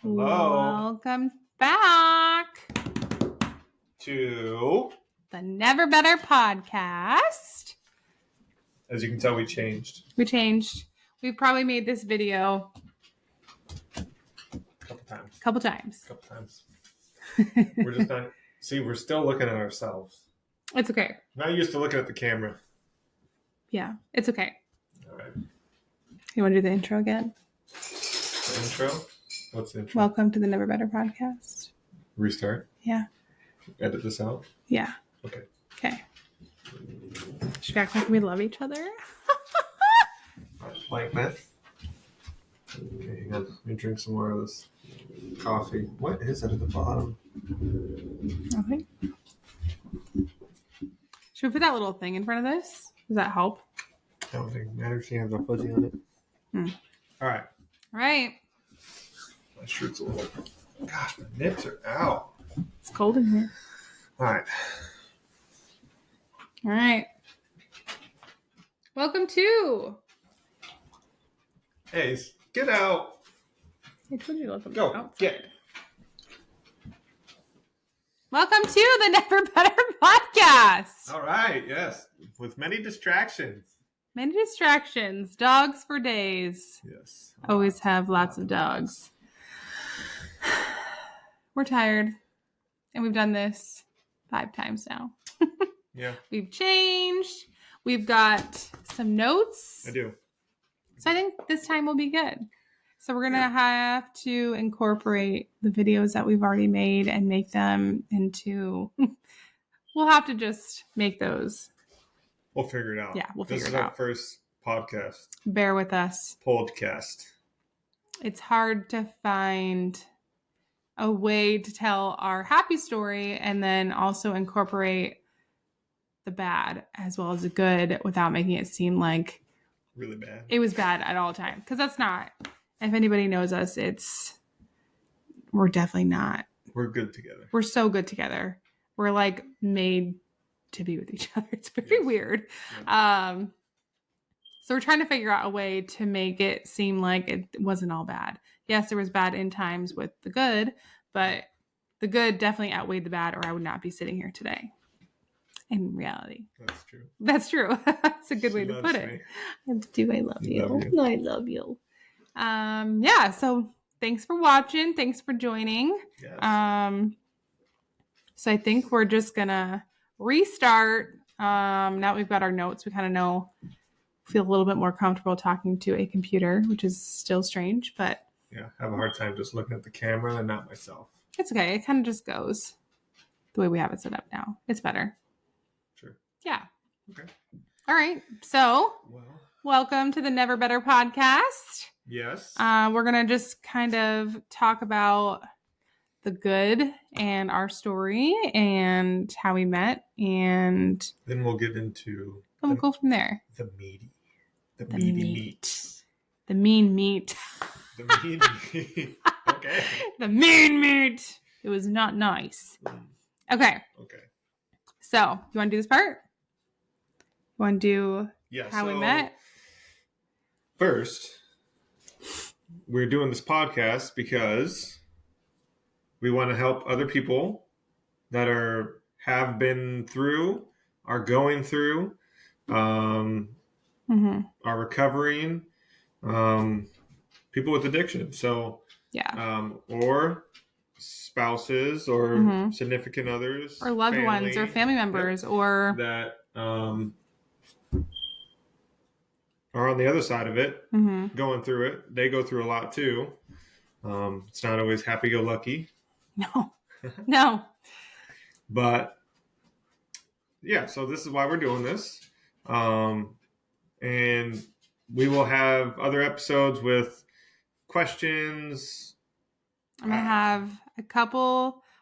Hello. Welcome back To, the Never Better podcast. as you can tell, we changed We changed. We've probably made this video a couple times. We're just not, we're still looking at ourselves. It's okay. Not used to looking at the camera. Yeah, it's okay. All right. You want to do the intro again? The intro? What's the intro? Welcome to the Never Better podcast. Restart? Yeah. Edit this out? Yeah. Okay. Should we act like we love each other? Like this? Okay, hang on. Let me drink some more of this coffee. What is it at the bottom? Okay. Should we put that little thing in front of this? Does that help? I don't think it matters. You have the fuzzy on it. All right. All right. My shirt's a little... Gosh, my nips are out. It's cold in here. All right. All right. Welcome to... Hey, get out. I told you to let them Go. outside. Get. Welcome to the Never Better podcast. All right. Yes. With many distractions. Many distractions. Dogs for days. Yes. Always have lots of dogs. We're tired. And we've done this 5 times now. Yeah. We've changed. We've got some notes. I do. So I think this time will be good. So we're going to have to incorporate the videos that we've already made and make them into... We'll have to just make those. We'll figure it out. Yeah, we'll figure it This is our out. first podcast. Bear with us. Podcast. It's hard to find a way to tell our happy story and then also incorporate the bad as well as the good without making it seem like Really bad. it was bad at all times. Because that's not. If anybody knows us, we're definitely not. We're good together. We're so good together. We're like made to be with each other. It's very weird. Yeah. So we're trying to figure out a way to make it seem like it wasn't all bad. Yes, there was bad in times with the good, but the good definitely outweighed the bad, or I would not be sitting here today. In reality. That's true. That's true. That's a good way She to put loves it. me. I love you. Love you. I love you. Yeah, so thanks for watching. Thanks for joining. Yes. So I think we're just gonna restart. Now that we've got our notes, we kind of feel a little bit more comfortable talking to a computer, which is still strange, but Yeah. I have a hard time just looking at the camera and not myself. it's okay. It kind of just goes the way we have it set up now. It's better. Sure. Yeah. Okay. All right. So Well. welcome to the Never Better podcast. Yes. We're going to just kind of talk about the good and our story and how we met, and Then we'll get into we'll go from there. the meaty. The The meaty meat. meat. The mean meat. The meaty meat. Okay. The mean meat. It was not nice. Okay. Okay. So, you want to do this part? You want to do Yeah. how we met? First, we're doing this podcast because we want to help other people that have been through, are going through, are recovering, people with addiction. So, yeah. Or spouses or significant others. Or loved ones or family members or... that are on the other side of it, going through it. They go through a lot too. It's not always happy-go-lucky. No. But yeah, so this is why we're doing this. And we will have other episodes with questions. I'm going to have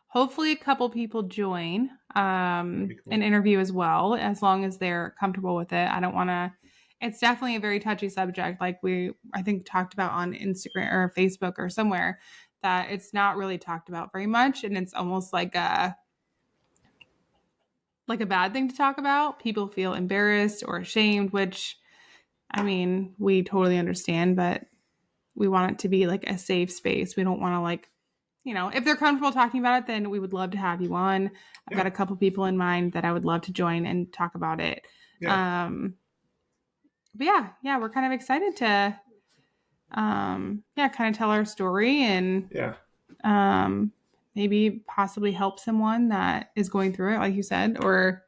hopefully a couple people join an interview as well, as long as they're comfortable with it. I don't want to... It's definitely a very touchy subject, like I think talked about on Instagram or Facebook or somewhere, that it's not really talked about very much, and it's almost like a bad thing to talk about. People feel embarrassed or ashamed, which, I mean, we totally understand, but we want it to be like a safe space. We don't want to like, if they're comfortable talking about it, then we would love to have you on. I've got a couple people in mind that I would love to join and talk about it. Yeah. But yeah, we're kind of excited to, kind of tell our story and maybe possibly help someone that is going through it, like you said, or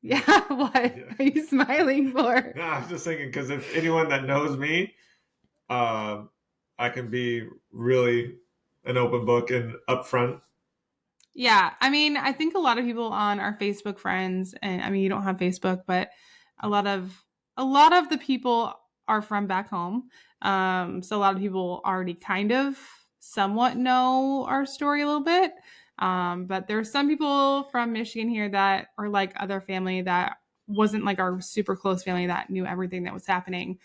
what are you smiling for? No, I was just thinking, because if anyone that knows me, I can be really an open book and upfront. Yeah, I mean, I think a lot of people on our Facebook friends, and I mean, you don't have Facebook, but a lot of the people are from back home. So a lot of people already kind of somewhat know our story a little bit. But there's some people from Michigan here that are like other family that wasn't like our super close family that knew everything that was happening.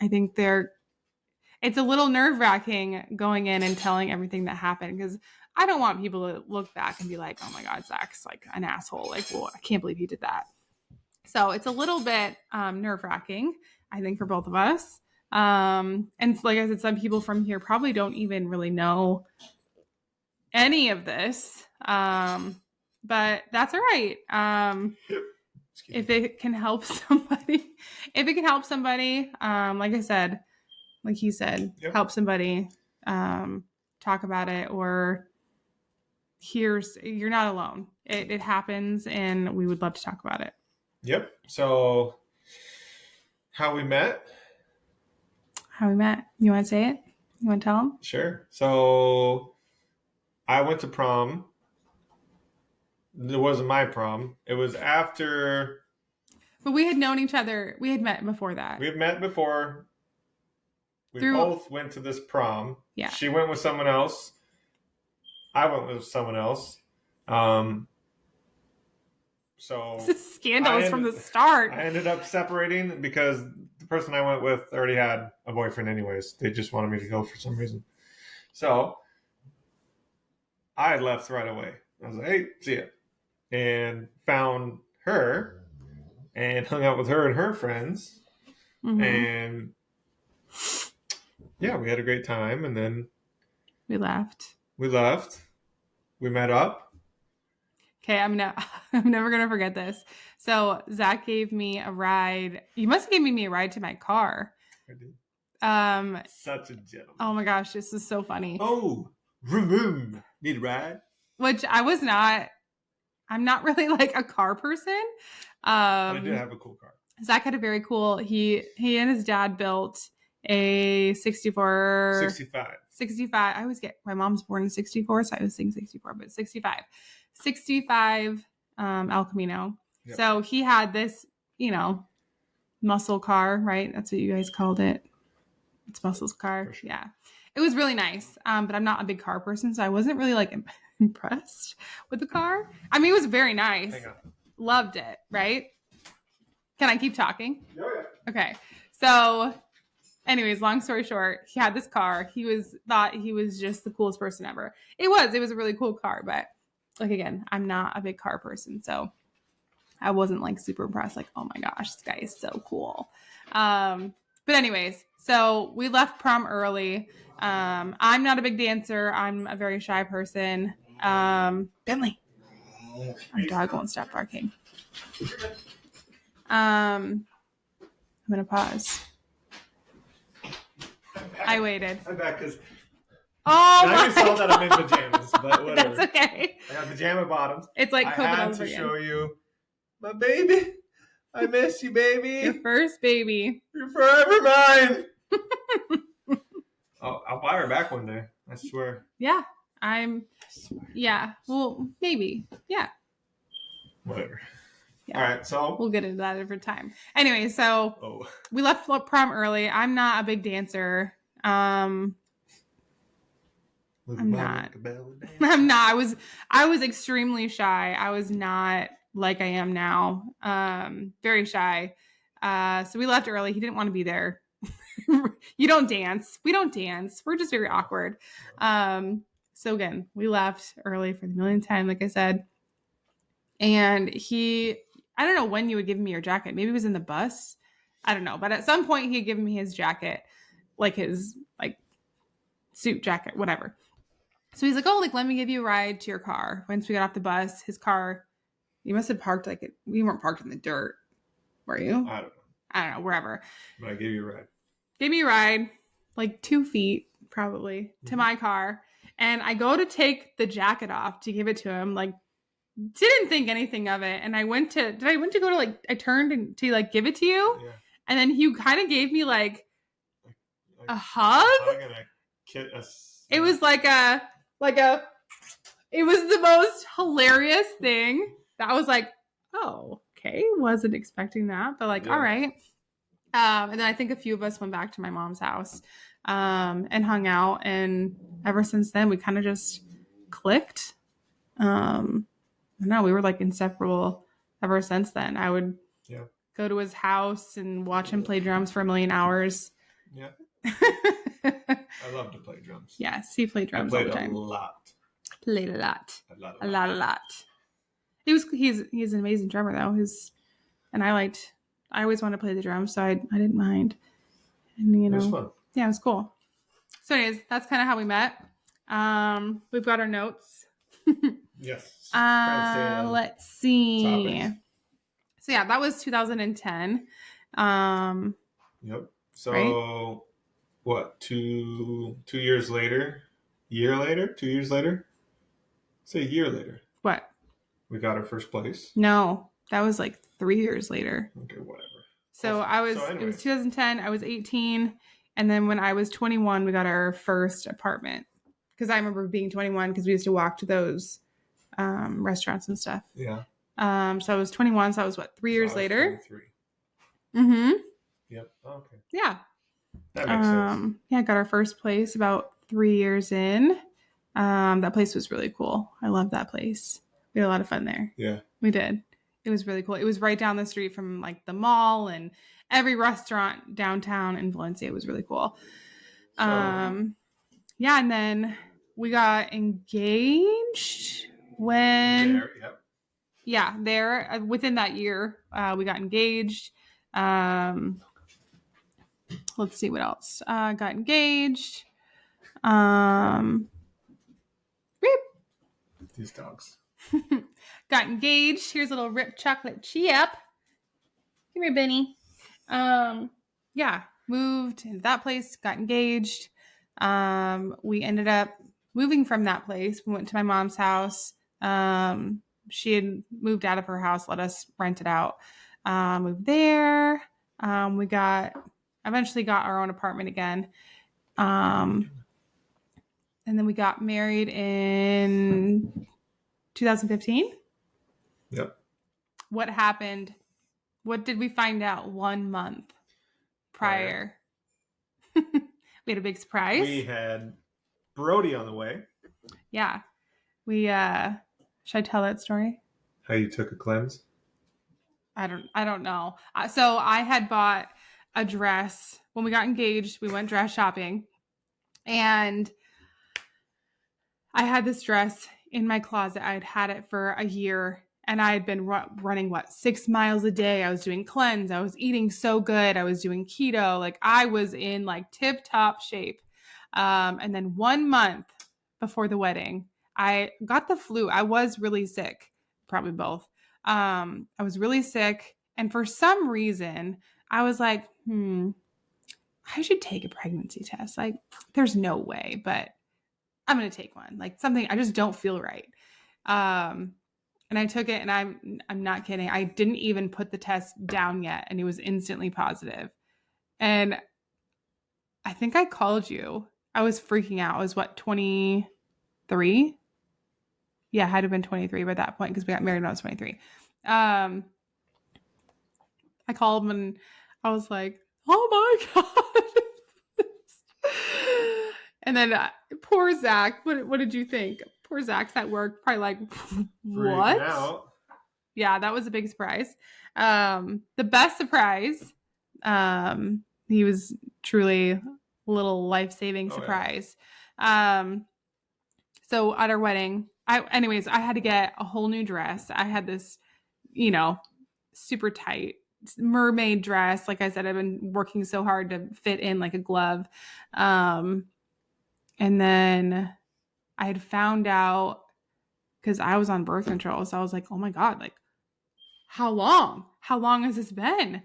I think it's a little nerve-wracking going in and telling everything that happened, because I don't want people to look back and be like, oh my God, Zach's like an asshole. Like, well, I can't believe he did that. So it's a little bit nerve-wracking, I think, for both of us. And like I said, some people from here probably don't even really know any of this. But that's all right. If it can help somebody, like I said, like he said, help somebody talk about it, or you're not alone. It happens, and we would love to talk about it. Yep. So how we met? You want to say it? You want to tell them? Sure. So I went to prom. It wasn't my prom. It was after. But we had known each other. We had met before that. We had met before. We both went to this prom. Yeah. She went with someone else. I went with someone else. So this is scandalous from the start. I ended up separating because the person I went with already had a boyfriend anyways. They just wanted me to go for some reason. So I left right away. I was like, hey, see ya. And found her and hung out with her and her friends. Mm-hmm. And yeah, we had a great time. And then we left. We met up. Okay, I'm never gonna forget this. So Zach gave me a ride. You must have given me a ride to my car. I did. Such a gentleman. Oh my gosh, this is so funny. Oh, vroom. Need a ride? Which I was not. I'm not really like a car person. But I did have a cool car. Zach had a very cool. He and his dad built a 65. I always get, my mom's born in 64, so I was saying 64, but 65 El Camino. Yep. So he had this, muscle car, right? That's what you guys called it. It's muscle's car. Sure. Yeah. It was really nice. But I'm not a big car person, so I wasn't really like impressed with the car. I mean, it was very nice. Loved it, right? Can I keep talking? Oh, yeah. Okay. So anyways, long story short, he had this car. Thought he was just the coolest person ever. It was a really cool car, but like, again, I'm not a big car person, so I wasn't like super impressed. Like, oh my gosh, this guy is so cool. But anyways, so we left prom early. I'm not a big dancer. I'm a very shy person. Bentley, our dog won't stop barking. I'm gonna pause. I waited. I'm back because I saw that I'm in pajamas, but whatever. That's okay. I got pajama bottoms. It's like COVID I had to show you my baby. I miss you, baby. Your first baby. You're forever mine. I'll buy her back one day. I swear. Yeah, Yeah. Well, maybe. Yeah. Whatever. Yeah. All right, so we'll get into that every time. Anyway, so we left prom early. I'm not a big dancer. I'm not. I was extremely shy. I was not like I am now. Very shy. So we left early. He didn't want to be there. You don't dance. We don't dance. We're just very awkward. So again, we left early for the millionth time, like I said. And I don't know when you would give me your jacket. Maybe it was in the bus. I don't know. But at some point he had given me his jacket. like his like suit jacket, whatever. So he's like, oh, like, let me give you a ride to your car. Once we got off the bus, his car, you must have parked like we weren't parked in the dirt, were you? I don't know, wherever. But I gave you a ride. Gave me a ride, like 2 feet probably, to my car. And I go to take the jacket off to give it to him, like, didn't think anything of it. And I went to go to like, I turned to like give it to you. Yeah. And then he kind of gave me like a hug. It was like a, it was the most hilarious thing. That was like, oh, okay. Wasn't expecting that, but like, all right. And then I think a few of us went back to my mom's house and hung out. And ever since then, we kind of just clicked. No, we were like inseparable ever since then. I would go to his house and watch him play drums for 1,000,000 hours. Yeah. I love to play drums. Yes, he played drums all the time. Played a lot. A lot. He's an amazing drummer though. I always wanted to play the drums, so I didn't mind. And it was fun. Yeah, it was cool. So anyways, that's kind of how we met. We've got our notes. Yes. Let's see. Topics. So yeah, that was 2010. Yep. So right? What? 2 years later? 2 years later? Say a year later. What? We got our first place. No, that was like 3 years later. Okay, whatever. So it was 2010. I was 18, and then when I was 21, we got our first apartment. Because I remember being 21 because we used to walk to those restaurants and stuff. Yeah. So I was 21. So that was 3 years later. 23. Mm-hmm. Yep. Oh, okay. Yeah. That makes sense. Yeah, got our first place about 3 years in. That place was really cool. I love that place. We had a lot of fun there. Yeah. We did. It was really cool. It was right down the street from like the mall and every restaurant downtown in Valencia. It was really cool. Yeah, and then we got engaged when within that year we got engaged. Let's see what else. Got engaged. These dogs. Got engaged. Here's a little ripped chocolate chip. Come here, Benny. Yeah, moved into that place, got engaged. We ended up moving from that place. We went to my mom's house. She had moved out of her house, let us rent it out. Moved there. We eventually got our own apartment again. And then we got married in 2015. Yep. What happened? What did we find out 1 month prior? We had a big surprise. We had Brody on the way. Yeah. We should I tell that story? How you took a cleanse? I don't know. So I had bought a dress when we got engaged. We went dress shopping, and I had this dress in my closet. I had had it for a year, and I had been running 6 miles a day. I was doing cleanse. I was eating so good. I was doing keto. Like I was in like tip top shape. And then 1 month before the wedding, I got the flu. I was really sick, probably both. I was really sick. And for some reason, I was like, I should take a pregnancy test. Like, there's no way, but I'm going to take one. Like something, I just don't feel right. And I took it, and I'm not kidding. I didn't even put the test down yet, and it was instantly positive. And I think I called you. I was freaking out. I was 23? Yeah, I had to have been 23 by that point because we got married when I was 23. I called him and I was like, oh my God. And then poor Zach, what did you think? Poor Zach's at work, probably like, what? Out. Yeah, that was a big surprise. The best surprise, he was truly a little life-saving surprise. Yeah. So at our wedding, I had to get a whole new dress. I had this, super tight mermaid dress. Like I said, I've been working so hard to fit in like a glove. And then I had found out because I was on birth control. So I was like, oh my God, like how long? How long has this been?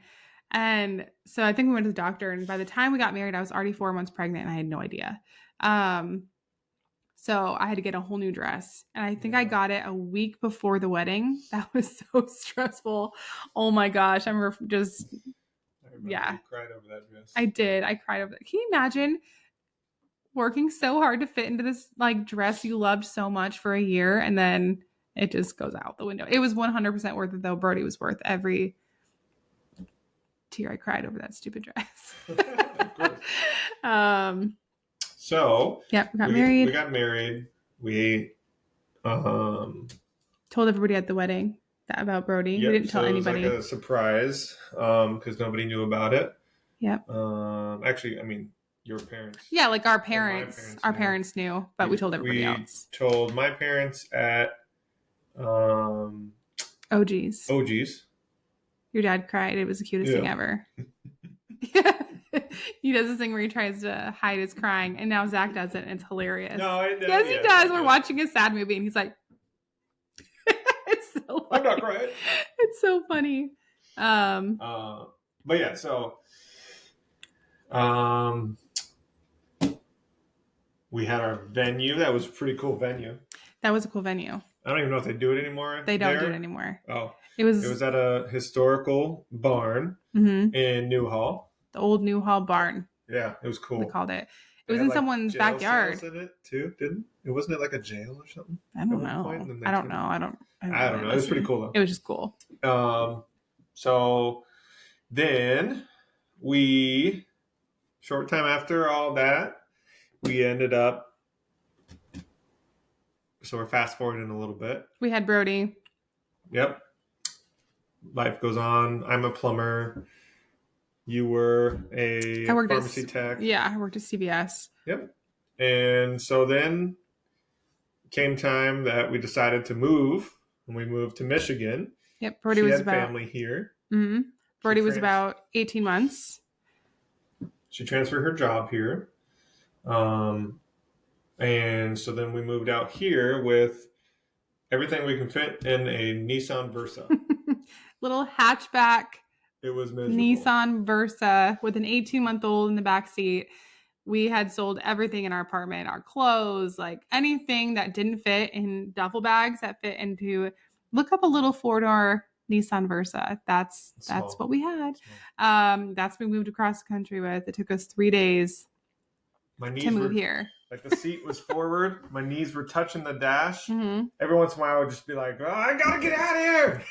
And so I think we went to the doctor, and by the time we got married, I was already 4 months pregnant and I had no idea. So I had to get a whole new dress. And I think I got it a week before the wedding. That was so stressful. Oh my gosh. I remember just, you cried over that dress. I did. I cried over that. Can you imagine working so hard to fit into this like dress you loved so much for a year, and then it just goes out the window? It was 100% worth it though. Brody was worth every tear I cried over that stupid dress. Of course. So yeah, we got married. We got married. We told everybody at the wedding about Brody. Yep, we didn't tell anybody. It was like a surprise because nobody knew about it. Yep. Actually, I mean, your parents. Yeah, like our parents. Our parents knew, but we told everybody else. Told my parents at OG's. OG's. Your dad cried. It was the cutest thing ever. Yeah. He does this thing where he tries to hide his crying, and now Zach does it, and it's hilarious. No, I know. Yes, he does. We're watching a sad movie, and he's like, it's so funny. I'm not crying. It's so funny. But yeah, so we had our venue. That was a pretty cool venue. That was a cool venue. I don't even know if they do it anymore. They don't do it anymore. Oh. It was at a historical barn in Newhall. The old Newhall barn. Yeah, it was cool. We called it. It was in someone's backyard. In it too, didn't it? Wasn't it like a jail or something? I don't know. I don't know. It was pretty cool though. It was just cool. So then short time after all that, we ended up. So we're fast forwarding a little bit. We had Brody. Yep. Life goes on. I'm a plumber. You were a pharmacy tech. Yeah, I worked at CVS. Yep. And so then came time that we decided to move, and we moved to Michigan. Yep. Brody was about family here. Mm-hmm. Brody was about 18 months. She transferred her job here. And so then we moved out here with everything we can fit in a Nissan Versa. Little hatchback. It was miserable. Nissan Versa with an 18-month-old in the back seat. We had sold everything in our apartment, our clothes, like anything that didn't fit in duffel bags that fit into. Look up a little 4-door Nissan Versa. That's what we had. That's what we moved across the country with. It took us 3 days to move here. Like the seat was forward, my knees were touching the dash. Mm-hmm. Every once in a while, I would just be like, "Oh, I gotta get out of here!"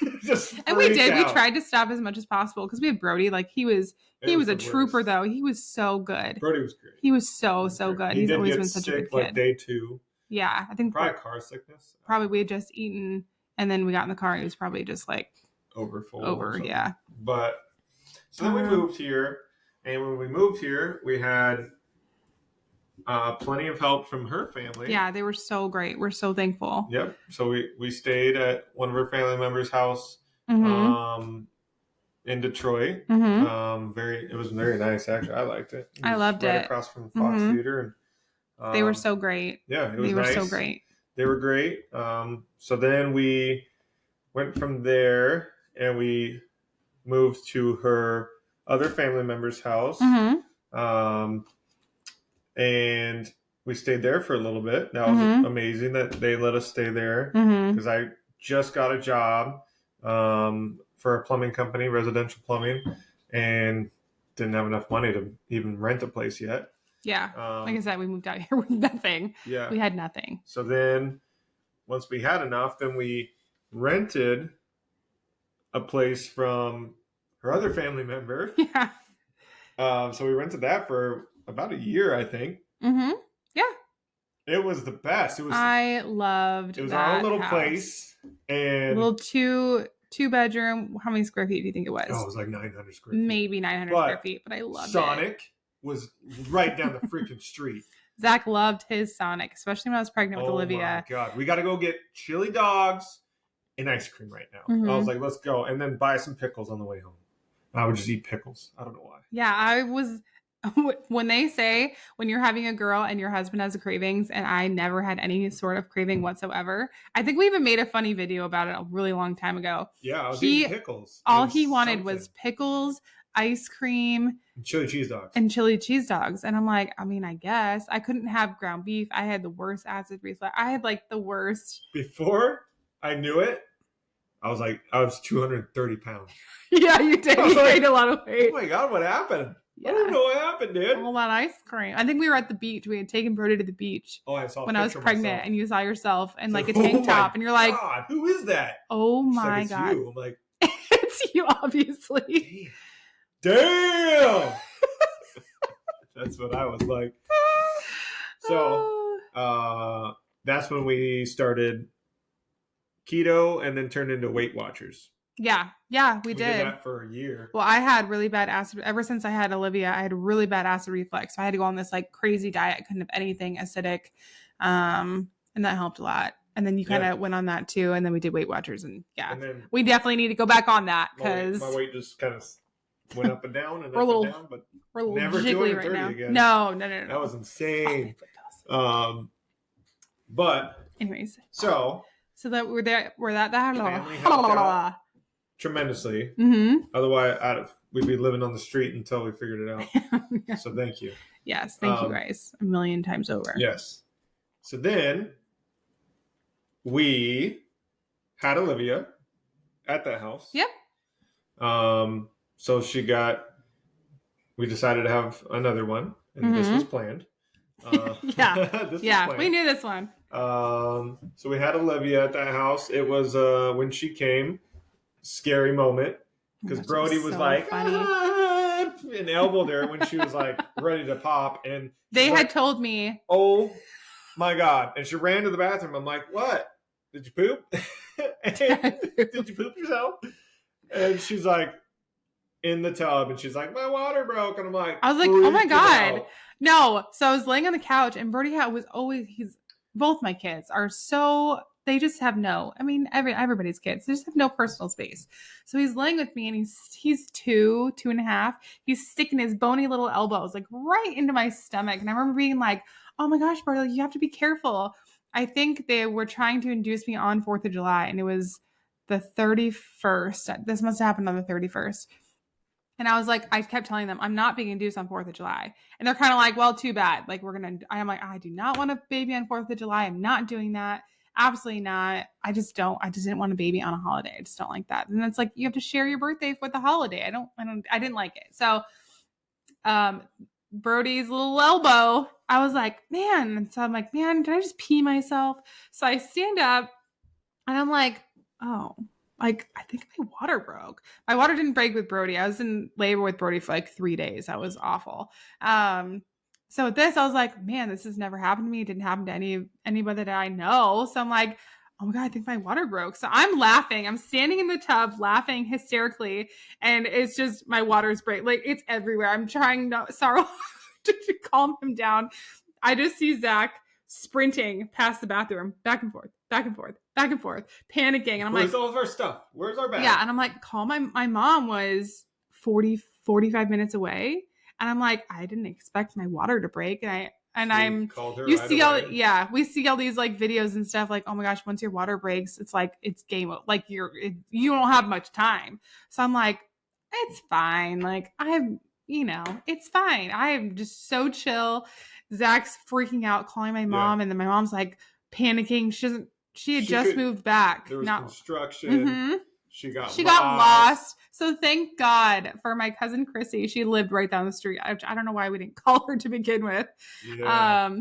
And we did. We tried to stop as much as possible because we had Brody. Like he was a trooper, though. He was so good. Brody was great. He was so good. He's always been such a good kid. Like day 2. Yeah, I think probably car sickness. Probably we had just eaten, and then we got in the car, and it was probably just like over. Yeah. But so then we moved here, and when we moved here, we had. Plenty of help from her family. Yeah, they were so great. We're so thankful. Yep. So we stayed at one of her family members' house in Detroit. Mm-hmm. It was very nice actually. I liked it. I loved it. Across from Fox Theater, and they were so great. Yeah, they were so great. They were great. So then we went from there and we moved to her other family member's house. And we stayed there for a little bit. That was amazing that they let us stay there because I just got a job for a plumbing company, residential plumbing, and didn't have enough money to even rent a place yet. Yeah. Like I said, we moved out here with nothing. Yeah. We had nothing. So then once we had enough, then we rented a place from her other family member. Yeah. So we rented that for about a year, I think. Mm-hmm. Yeah. It was the best. I loved it. It was our own little place. And a little two bedroom. How many square feet do you think it was? Oh, it was like 900 square feet. Maybe 900 square feet, but I loved it. Sonic was right down the freaking street. Zach loved his Sonic, especially when I was pregnant with Olivia. Oh my God. We got to go get chili dogs and ice cream right now. I was like, let's go. And then buy some pickles on the way home. I would just eat pickles. I don't know why. Yeah, I was. When they say when you're having a girl and your husband has cravings, and I never had any sort of craving whatsoever. I think we even made a funny video about it a really long time ago. Yeah, I was eating pickles. All he wanted was pickles, ice cream, and chili cheese dogs. And I'm like, I mean, I guess I couldn't have ground beef. I had the worst acid reflux. I had like the worst. Before I knew it, I was 230 pounds. Yeah, you did. You gained a lot of weight. Oh my God, what happened? Yeah. I don't know what happened, dude. All that ice cream. I think we were at the beach. We had taken Brody to the beach. Oh, I saw when I was pregnant, myself. and you saw yourself in like a tank top, and you're like, God, who is that? Oh my God. You. I'm like, it's you, obviously. Damn. That's what I was like. So that's when we started keto and then turned into Weight Watchers. Yeah, we did that for a year. Well, I had really bad acid ever since I had Olivia. I had really bad acid reflux, so I had to go on this like crazy diet. I couldn't have anything acidic, and that helped a lot. And then you kind of went on that too, and then we did Weight Watchers, and we definitely need to go back on that because my weight just kind of went up and down and we're up and down, but we're a little never jiggly right now. Again. No. That was insane. But anyways, so that we're that family helped out tremendously. Mm-hmm. Otherwise, we'd be living on the street until we figured it out. Yeah. So thank you. Yes, thank you guys a million times over. Yes. So then we had Olivia at that house. Yep. So we decided to have another one, and this was planned. We knew this one. So we had Olivia at that house. It was when she came, scary moment because Brody was so like and elbowed her when she was like ready to pop, and they had told me, "Oh my God!" And she ran to the bathroom. I'm like, "What? Did you poop? Did you poop yourself?" And she's like, in the tub, and she's like, "My water broke," and I'm like, I was like, "Oh my God, no!" So I was laying on the couch, and Brody he's both my kids are so. They just have everybody's kids. They just have no personal space. So he's laying with me, and he's 2.5. He's sticking his bony little elbows like right into my stomach. And I remember being like, "Oh my gosh, Brody, you have to be careful." I think they were trying to induce me on 4th of July, and it was the 31st. This must have happened on the 31st. And I was like, I kept telling them, I'm not being induced on 4th of July. And they're kind of like, well, too bad. Like, I'm like, I do not want a baby on 4th of July. I'm not doing that. Absolutely not. I just didn't want a baby on a holiday. I just don't like that. And it's like, you have to share your birthday with the holiday. I didn't like it. So, Brody's little elbow, I was like, man. And so I'm like, man, did I just pee myself? So I stand up and I'm like, oh, like, I think my water broke. My water didn't break with Brody. I was in labor with Brody for like 3 days. That was awful. So with this, I was like, man, this has never happened to me. It didn't happen to anybody that I know. So I'm like, oh my God, I think my water broke. So I'm laughing. I'm standing in the tub laughing hysterically. And it's just my water's break. Like, it's everywhere. I'm trying to calm him down. I just see Zach sprinting past the bathroom, back and forth, panicking. And I'm Where's all of our stuff? Where's our bag? Yeah. And I'm like, call my mom was 45 minutes away. And I'm like, I didn't expect my water to break. We see all these like videos and stuff like, oh my gosh, once your water breaks, it's like, it's game over. Like you don't have much time. So I'm like, it's fine. Like it's fine. I am just so chill. Zach's freaking out, calling my mom. And then my mom's like panicking. She had just moved back. There was construction. Mm-hmm. She got lost. So thank God for my cousin Chrissy. She lived right down the street. I don't know why we didn't call her to begin with. Yeah.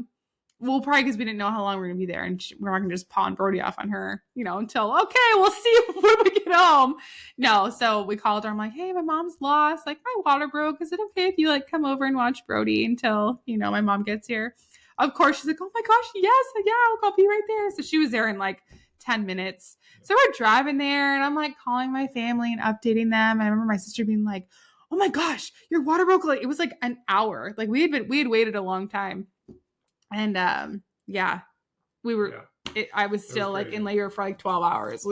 Well, probably because we didn't know how long we were going to be there. And we're not going to just pawn Brody off on her, until, okay, we'll see when we get home. No, so we called her. I'm like, hey, my mom's lost. Like, my water broke. Is it okay if you, come over and watch Brody until, my mom gets here? Of course, she's like, oh my gosh, yes. Yeah, I'll be right there. So she was there in 10 minutes. So we're driving there and I'm calling my family and updating them. And I remember my sister being like, oh my gosh, your water broke. It was an hour. We had waited a long time. And we were, I was still in labor for 12 hours.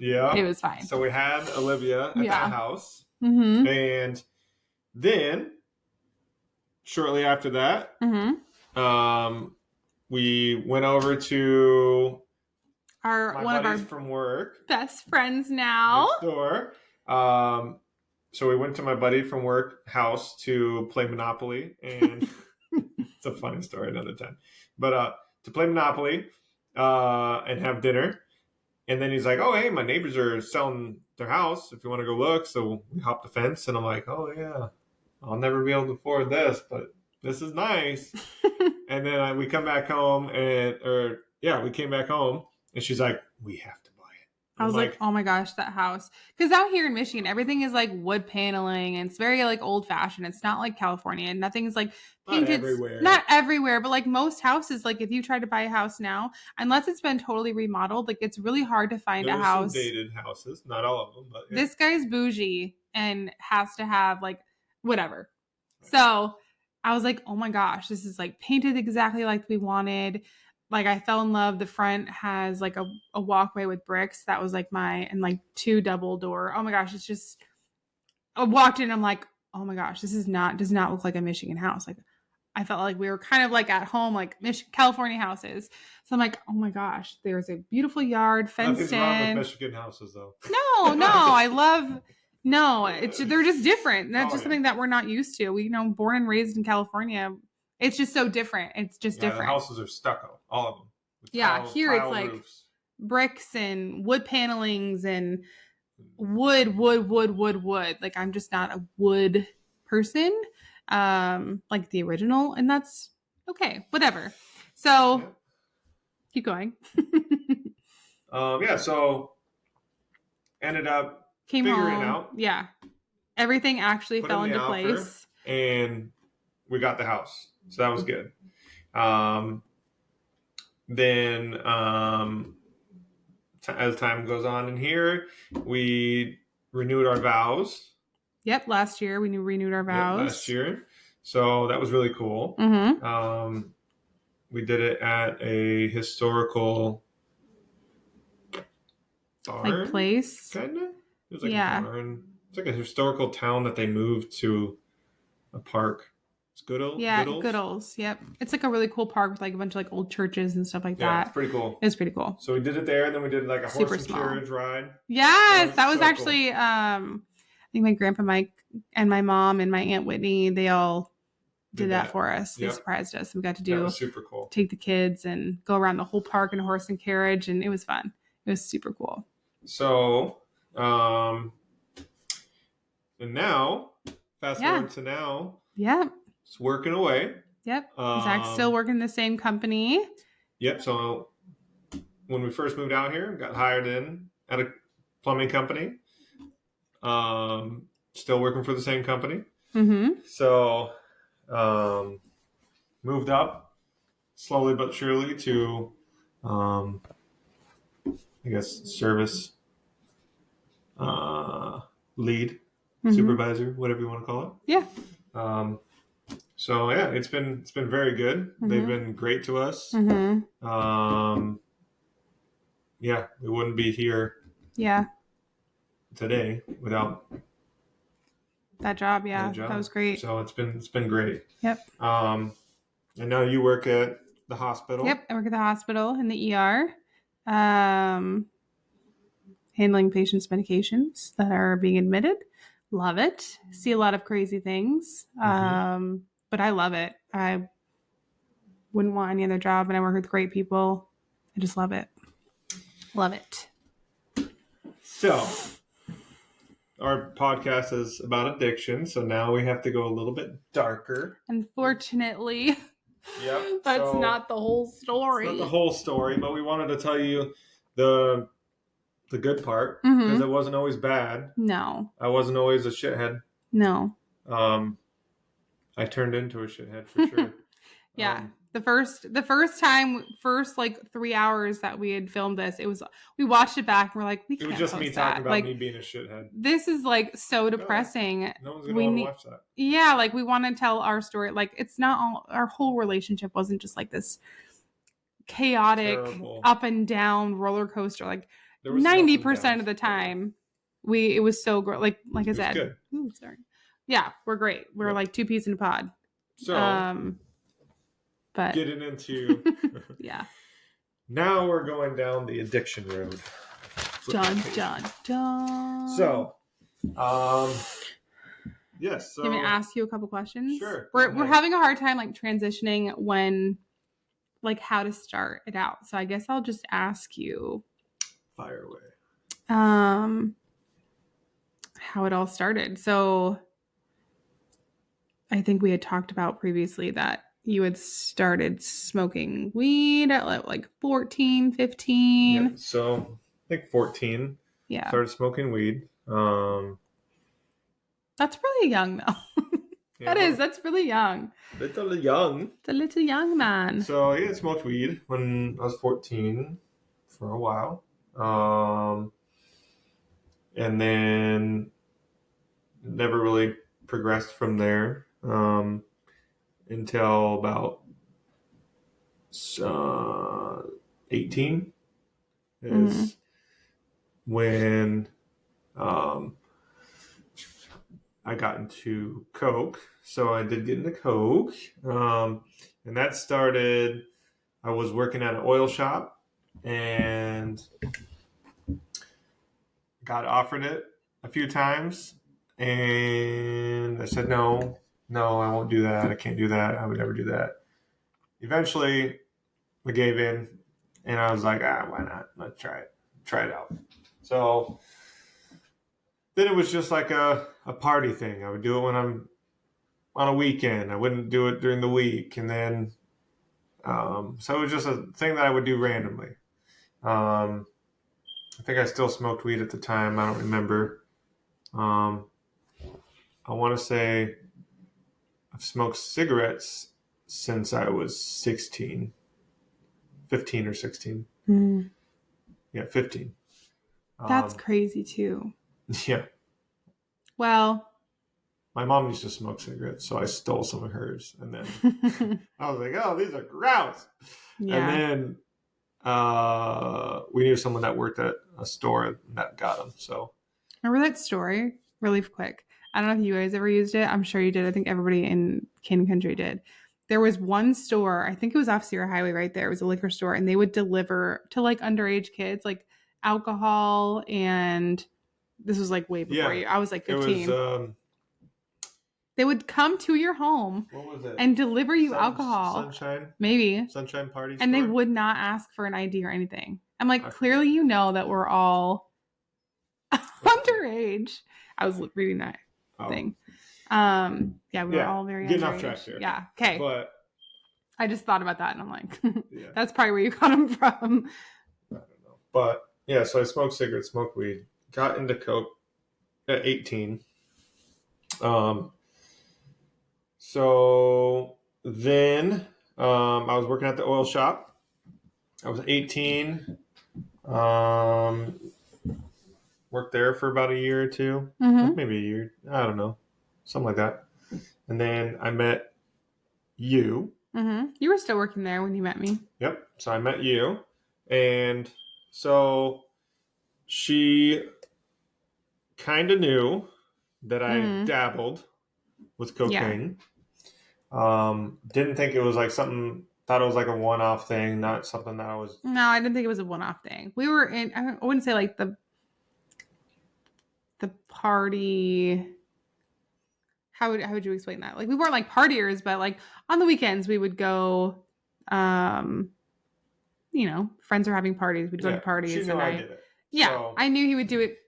Yeah. It was fine. So we had Olivia at that house. Mm-hmm. And then shortly after that, we went over to one of our from work, best friends now. Next door. So we went to my buddy from work house to play Monopoly, and it's a funny story another time. But to play Monopoly and have dinner. And then he's like, "Oh, hey, my neighbors are selling their house. If you want to go look." So we hopped the fence, and I'm like, "Oh yeah, I'll never be able to afford this, but this is nice." And then we come back home, we came back home, and she's like, "We have to buy it." I was like, "Oh my gosh, that house!" Because out here in Michigan, everything is like wood paneling, and it's very like old fashioned. It's not like California. Nothing's like painted. Not everywhere, but like most houses, like if you try to buy a house now, unless it's been totally remodeled, like it's really hard to find a house. Some dated houses, not all of them, but yeah. This guy's bougie and has to have like whatever. So I was like, "Oh my gosh, this is like painted exactly like we wanted." Like I fell in love. The front has like a walkway with bricks. That was like and like 2 double door. Oh my gosh. It's just, I walked in. I'm like, oh my gosh, does not look like a Michigan house. Like I felt like we were kind of like at home, like California houses. So I'm like, oh my gosh, there's a beautiful yard fenced in. Nothing's wrong with Michigan houses though. No, they're just different. That's something that we're not used to. We, born and raised in California. It's just so different. It's just different. The houses are stucco, all of them. Here it's like roofs. Bricks and wood panelings and wood. Like I'm just not a wood person, like the original, and that's okay. Whatever. So keep going. So ended up figuring out. Yeah. Everything actually fell into place. And we got the house. So that was good. Then as time goes on in here, we renewed our vows. Yep, last year we renewed our vows. Yep, last year. So that was really cool. Mm-hmm. We did it at a historical barn, like place. Kind of? It was like a barn. It's like a historical town that they moved to a park. It's Goodall's. Yep. It's like a really cool park with like a bunch of like old churches and stuff like that. Yeah, it's pretty cool. It's pretty cool. So we did it there, and then we did like a horse and carriage ride. Yes, that was actually cool. I think my grandpa Mike and my mom and my Aunt Whitney, they all did that for us. They surprised us. We got to that was super cool. Take the kids and go around the whole park in a horse and carriage, and it was fun. It was super cool. So, and now, fast forward to now. Yeah. It's working away. Yep. Zach's still working in the same company. Yep. So when we first moved out here, got hired in at a plumbing company. Still working for the same company. Mm-hmm. So moved up slowly but surely to, I guess, service lead, supervisor, whatever you want to call it. Yeah. So yeah, it's been very good. Mm-hmm. They've been great to us. Mm-hmm. Yeah, we wouldn't be here. Yeah. Today without that job. Yeah, that was great. So it's been great. Yep. And now you work at the hospital. Yep, I work at the hospital in the ER, handling patients' medications that are being admitted. Love it. See a lot of crazy things. But I love it. I wouldn't want any other job, and I work with great people. I just love it. Love it. So, our podcast is about addiction, so now we have to go a little bit darker. Unfortunately. Yep. That's not the whole story. It's not the whole story, but we wanted to tell you the good part, because it wasn't always bad. No. I wasn't always a shithead. No. I turned into a shithead for sure. Yeah. The first like 3 hours that we had filmed this, we watched it back and we're like, it was just me talking about me being a shithead. This is like so depressing. No one's gonna want to watch that. Yeah, like we want to tell our story. Like it's not our whole relationship wasn't just like this chaotic, terrible, up and down roller coaster. Like 90% of the time, it was so great. Like I said, good. Ooh, sorry. Yeah, we're great. We're like two peas in a pod. So, but getting into yeah. Now we're going down the addiction road. Dun. So, yes. So, let me ask you a couple questions. Sure. We're having a hard time like transitioning when, like, how to start it out. So I guess I'll just ask you. Fire away. How it all started. So I think we had talked about previously that you had started smoking weed at like 14, 15. Yeah, so I think 14. Yeah. Started smoking weed. That's really young though. That's really young. Little young. It's a little young man. So yeah, I smoked weed when I was 14 for a while. And then never really progressed from there until about 18 is when I got into coke. So I did get into coke, and that started. I was working at an oil shop and got offered it a few times, and I said no, I won't do that. I can't do that. I would never do that. Eventually, I gave in, and I was like, why not? Let's try it out. So then it was just like a party thing. I would do it when I'm on a weekend. I wouldn't do it during the week. And then, so it was just a thing that I would do randomly. I think I still smoked weed at the time. I don't remember. I want to say I've smoked cigarettes since I was 16, 15 or 16. Mm. Yeah, 15. That's crazy too. Yeah. Well, my mom used to smoke cigarettes, so I stole some of hers. And then I was like, oh, these are gross. Yeah. And then we knew someone that worked at a store that got them. So remember that story? Really quick. I don't know if you guys ever used it. I'm sure you did. I think everybody in King Country did. There was one store, I think it was off Sierra Highway right there. It was a liquor store, and they would deliver to like underage kids, like alcohol, and this was like way before you. I was like 15. It was, they would come to your home and deliver you alcohol. Sunshine? Maybe. Sunshine parties. And they would not ask for an ID or anything. I'm like, clearly you know that we're all underage. I was reading that thing. Yeah, we were all very getting underage. Off track here. Yeah, okay. But I just thought about that and I'm like, that's probably where you got them from. I don't know. But yeah, so I smoked cigarettes, smoked weed, got into coke at 18. So then I was working at the oil shop. I was 18. Worked there for about a year or two, maybe a year. I don't know, something like that. And then I met you. You were still working there when you met me. Yep. So I met you, and so she kind of knew that I dabbled with cocaine. Yeah. Didn't think it was like something. Thought it was like a one-off thing, not something that I was. No, I didn't think it was a one-off thing. We were in. I wouldn't say like the party. How would you explain that? Like, we weren't like partiers, but like on the weekends we would go. Friends are having parties. We'd go to parties. She knew I did it. Yeah, so. I knew he would do it.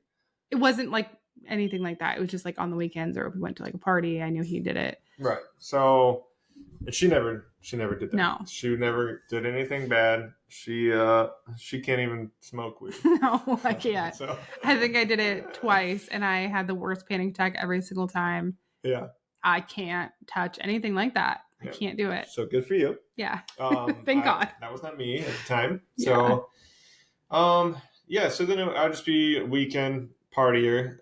It wasn't like anything like that. It was just like on the weekends, or if we went to like a party, I knew he did it. Right. So, she never did that. No. She never did anything bad. She can't even smoke weed. No, I can't. So. I think I did it twice, and I had the worst panic attack every single time. Yeah. I can't touch anything like that. I can't do it. So good for you. Yeah. Thank God. That was not me at the time. So, so then I'll just be a weekend partier.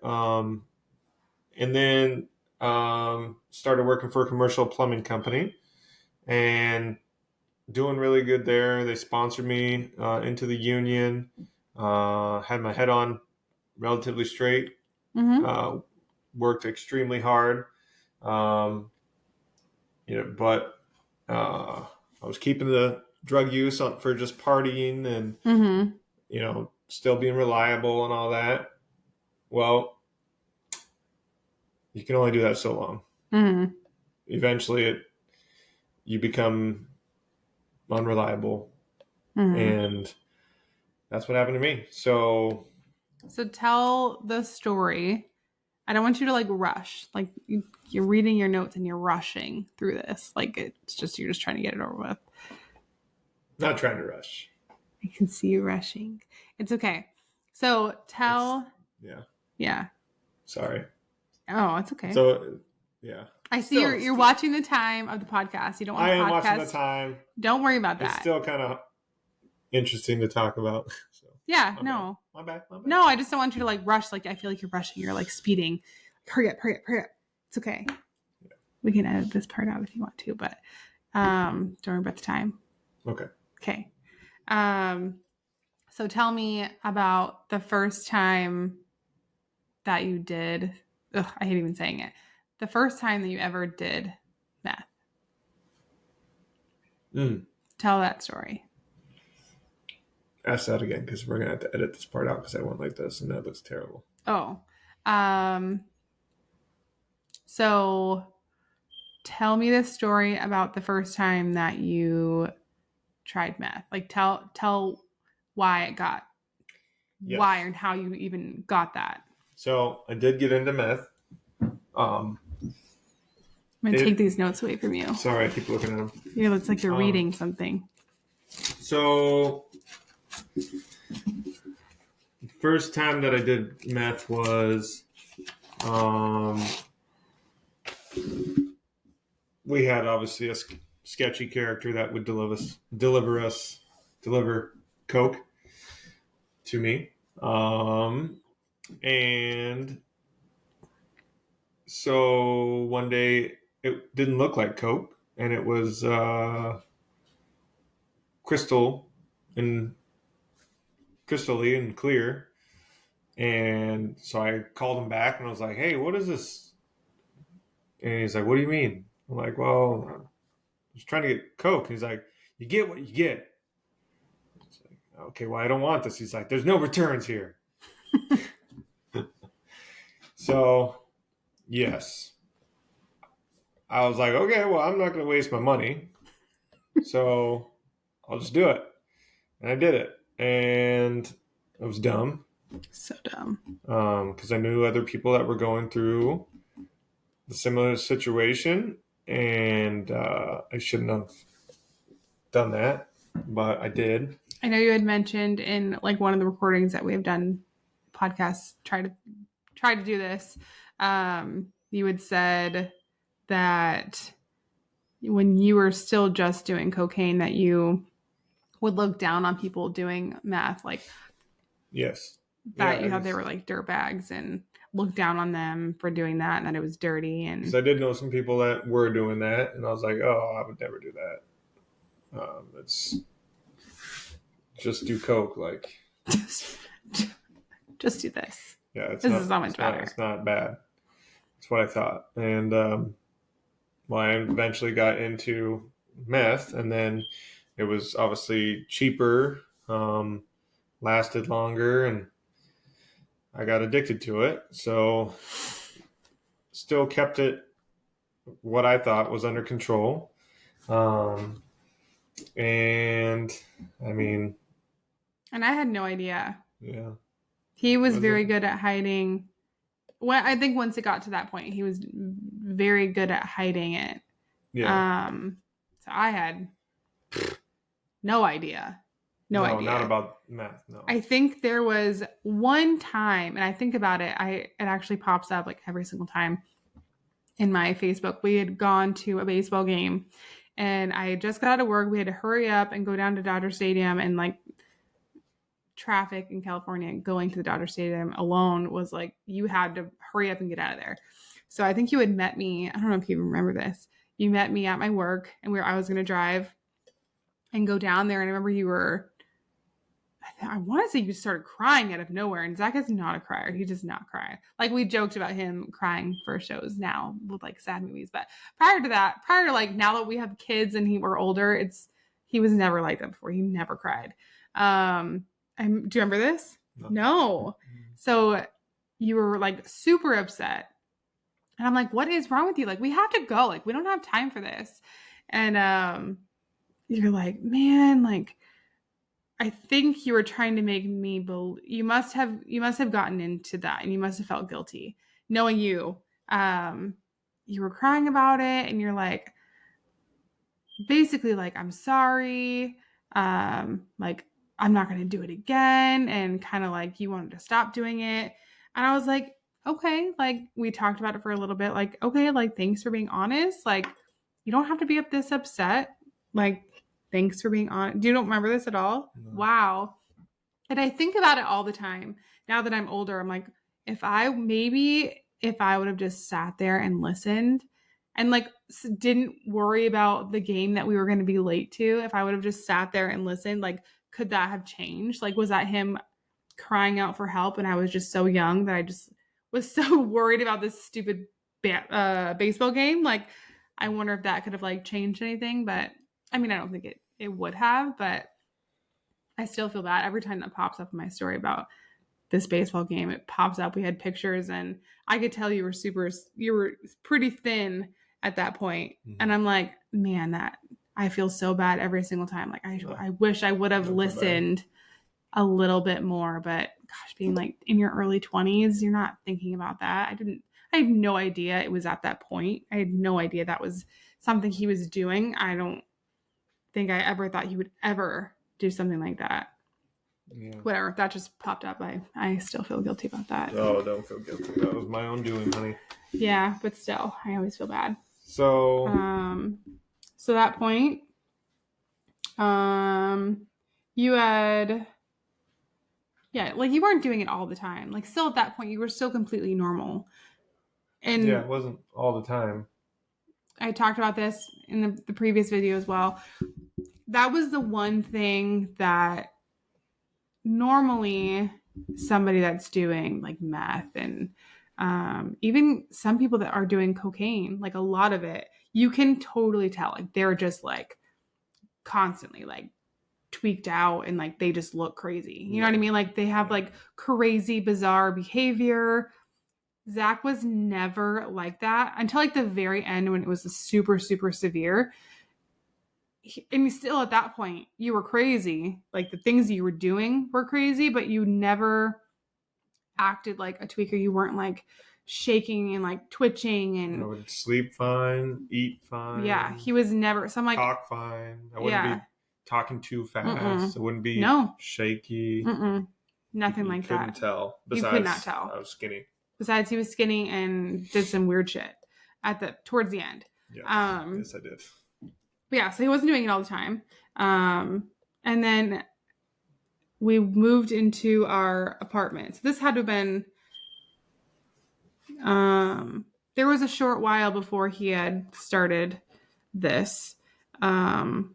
And then started working for a commercial plumbing company and doing really good there. They sponsored me into the union. Had my head on relatively straight. Mm-hmm. Worked extremely hard. But I was keeping the drug use on for just partying and Mm-hmm. still being reliable and all that. Well, you can only do that so long. Mm-hmm. Eventually, you become unreliable, Mm-hmm. and that's what happened to me. So tell the story. I don't want you to like rush. Like you're reading your notes and you're rushing through this. Like it's just you're just trying to get it over with. not trying to rush. I can see you rushing. It's okay. So tell. Yeah. Yeah. Sorry. Oh, it's okay. So yeah. I see you're watching the time of the podcast. You don't want I the am podcast. watching the time. Don't worry about that. It's still kind of interesting to talk about. So. Yeah, My bad. No, I just don't want you to like rush. Like I feel like you're rushing. You're like speeding. Hurry up. It's okay. Yeah. We can edit this part out if you want to, but don't worry about the time. Okay. So tell me about the first time that you did. I hate even saying it. The first time that you ever did meth. Tell that story. Ask that again because we're gonna have to edit this part out because I went like this and that looks terrible. Oh, so tell me the story about the first time that you tried meth. Like tell why it got why and how you even got that. So I did get into meth. I'm gonna take these notes away from you. Sorry, I keep looking at them. Yeah, it's like you're reading something. So the first time that I did meth was we had obviously a sketchy character that would deliver coke to me, and so one day it didn't look like coke, and it was crystally and clear. And so I called him back and I was like, "Hey, what is this?" And he's like, "What do you mean?" I'm like, "Well, I was trying to get coke." And he's like, "You get what you get." It's like, okay, well, I don't want this. He's like, "There's no returns here." So, yes. I was like, "Okay, well, I'm not going to waste my money. So I'll just do it." And I did it. And it was dumb. So dumb. Because I knew other people that were going through the similar situation, and I shouldn't have done that, but I did. I know you had mentioned in like one of the recordings that we have done podcasts try to do this. You had said that when you were still just doing cocaine that you would look down on people doing meth, like yes, that you thought they were like dirt bags and look down on them for doing that and that it was dirty. And because I did know some people that were doing that, and I was like, oh, I would never do that. It's just do coke, like just do this. Yeah, this is so much better. It's not bad. That's what I thought, and well, I eventually got into meth, and then it was obviously cheaper, lasted longer, and I got addicted to it. So still kept it what I thought was under control. And I mean, and I had no idea. Yeah. He was very good at hiding. Well, I think once it got to that point, he was very good at hiding it. Yeah. So I had no idea. No idea. Not about meth. No. I think there was one time, and I think about it, it actually pops up like every single time in my Facebook. We had gone to a baseball game, and I had just got out of work. We had to hurry up and go down to Dodger Stadium, and like traffic in California, going to the Dodger Stadium alone was like you had to hurry up and get out of there. So I think you had met me. I don't know if you remember this. You met me at my work, and I was going to drive and go down there. And I remember I want to say you started crying out of nowhere, and Zach is not a crier. He does not cry. Like, we joked about him crying for shows now with like sad movies, but prior to like now that we have kids and we're older, he was never like that before. He never cried. Do you remember this? No. So you were like super upset, and I'm like, what is wrong with you? Like, we have to go. Like, we don't have time for this. And you're like, man, like, I think you were trying to make me believe. You must have gotten into that, and you must have felt guilty, knowing you. You were crying about it, and you're like, basically, like, I'm sorry. Like, I'm not going to do it again, and kind of like you wanted to stop doing it. And I was like, okay. Like, we talked about it for a little bit. Like, okay, like, thanks for being honest. Like, you don't have to be this upset. Like, thanks for being honest. You don't remember this at all? No. Wow. And I think about it all the time. Now that I'm older, I'm like, if I would have just sat there and listened and like didn't worry about the game that we were going to be late to, if I would have just sat there and listened, like, could that have changed? Like, was that him crying out for help and I was just so young that I just was so worried about this stupid baseball game? Like, I wonder if that could have like changed anything. But I mean, I don't think it would have, but I still feel bad every time that pops up in my story about this baseball game. It pops up. We had pictures, and I could tell you were pretty thin at that point. Mm-hmm. And I'm like, man, that I feel so bad every single time. Like, I wish I would have listened a little bit more. But gosh, being like in your early 20s, you're not thinking about that. I had no idea it was at that point. I had no idea that was something he was doing. I don't think I ever thought he would ever do something like that. Yeah. Whatever, that just popped up. I still feel guilty about that. Oh, don't feel guilty. That was my own doing, honey. Yeah, but still, I always feel bad. So that point, you had, yeah, like, you weren't doing it all the time. Like, still at that point, you were still completely normal. And yeah, it wasn't all the time. I talked about this in the previous video as well. That was the one thing that normally somebody that's doing like meth and even some people that are doing cocaine, like a lot of it, you can totally tell like they're just like constantly like tweaked out and like they just look crazy. You know what I mean? Like, they have like crazy, bizarre behavior. Zach was never like that until like the very end when it was super, super severe. And still at that point, you were crazy. Like, the things you were doing were crazy, but you never acted like a tweaker. You weren't like shaking and like twitching and I would sleep fine, eat fine. Yeah, he was never. So I'm like, talk fine. I wouldn't be talking too fast. Mm-mm. I wouldn't be shaky. Mm-mm. Nothing like that. You couldn't tell. Besides, you could not tell. I was skinny. Besides, he was skinny and did some weird shit towards the end. Yeah. Yes, I did. But yeah, so he wasn't doing it all the time. And then we moved into our apartment. So this had to have been, there was a short while before he had started this. And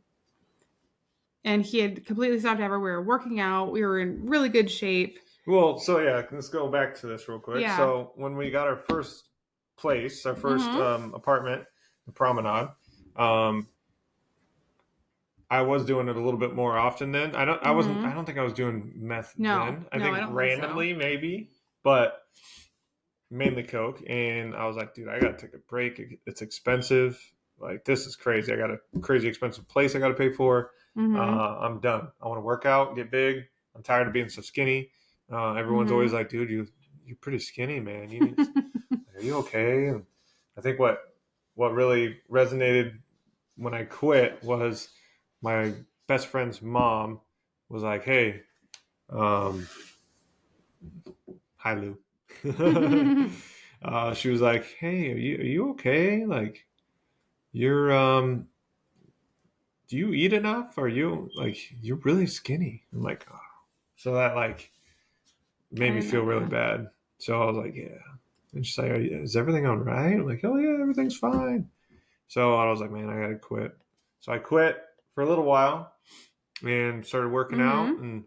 he had completely stopped ever. We were working out. We were in really good shape. Well, so yeah, let's go back to this real quick. Yeah. So when we got our first place, our first apartment, the Promenade, I was doing it a little bit more often then. I don't think I was doing meth then. I think randomly maybe, but mainly coke. And I was like, dude, I gotta take a break. It's expensive. Like, this is crazy. I got a crazy expensive place I gotta pay for. I'm done. I want to work out, get big. I'm tired of being so skinny. Everyone's always like, dude, you're pretty skinny, man. Are you okay? And I think what really resonated when I quit was my best friend's mom was like, hey, hi, Lou. She was like, hey, are you okay? Like, you're, do you eat enough? Are you like, you're really skinny. I'm like, oh. So that like made me feel really bad. So I was like, yeah. And she's like, is everything all right? I'm like, oh yeah, everything's fine. So I was like, man, I gotta quit. So I quit for a little while and started working out. And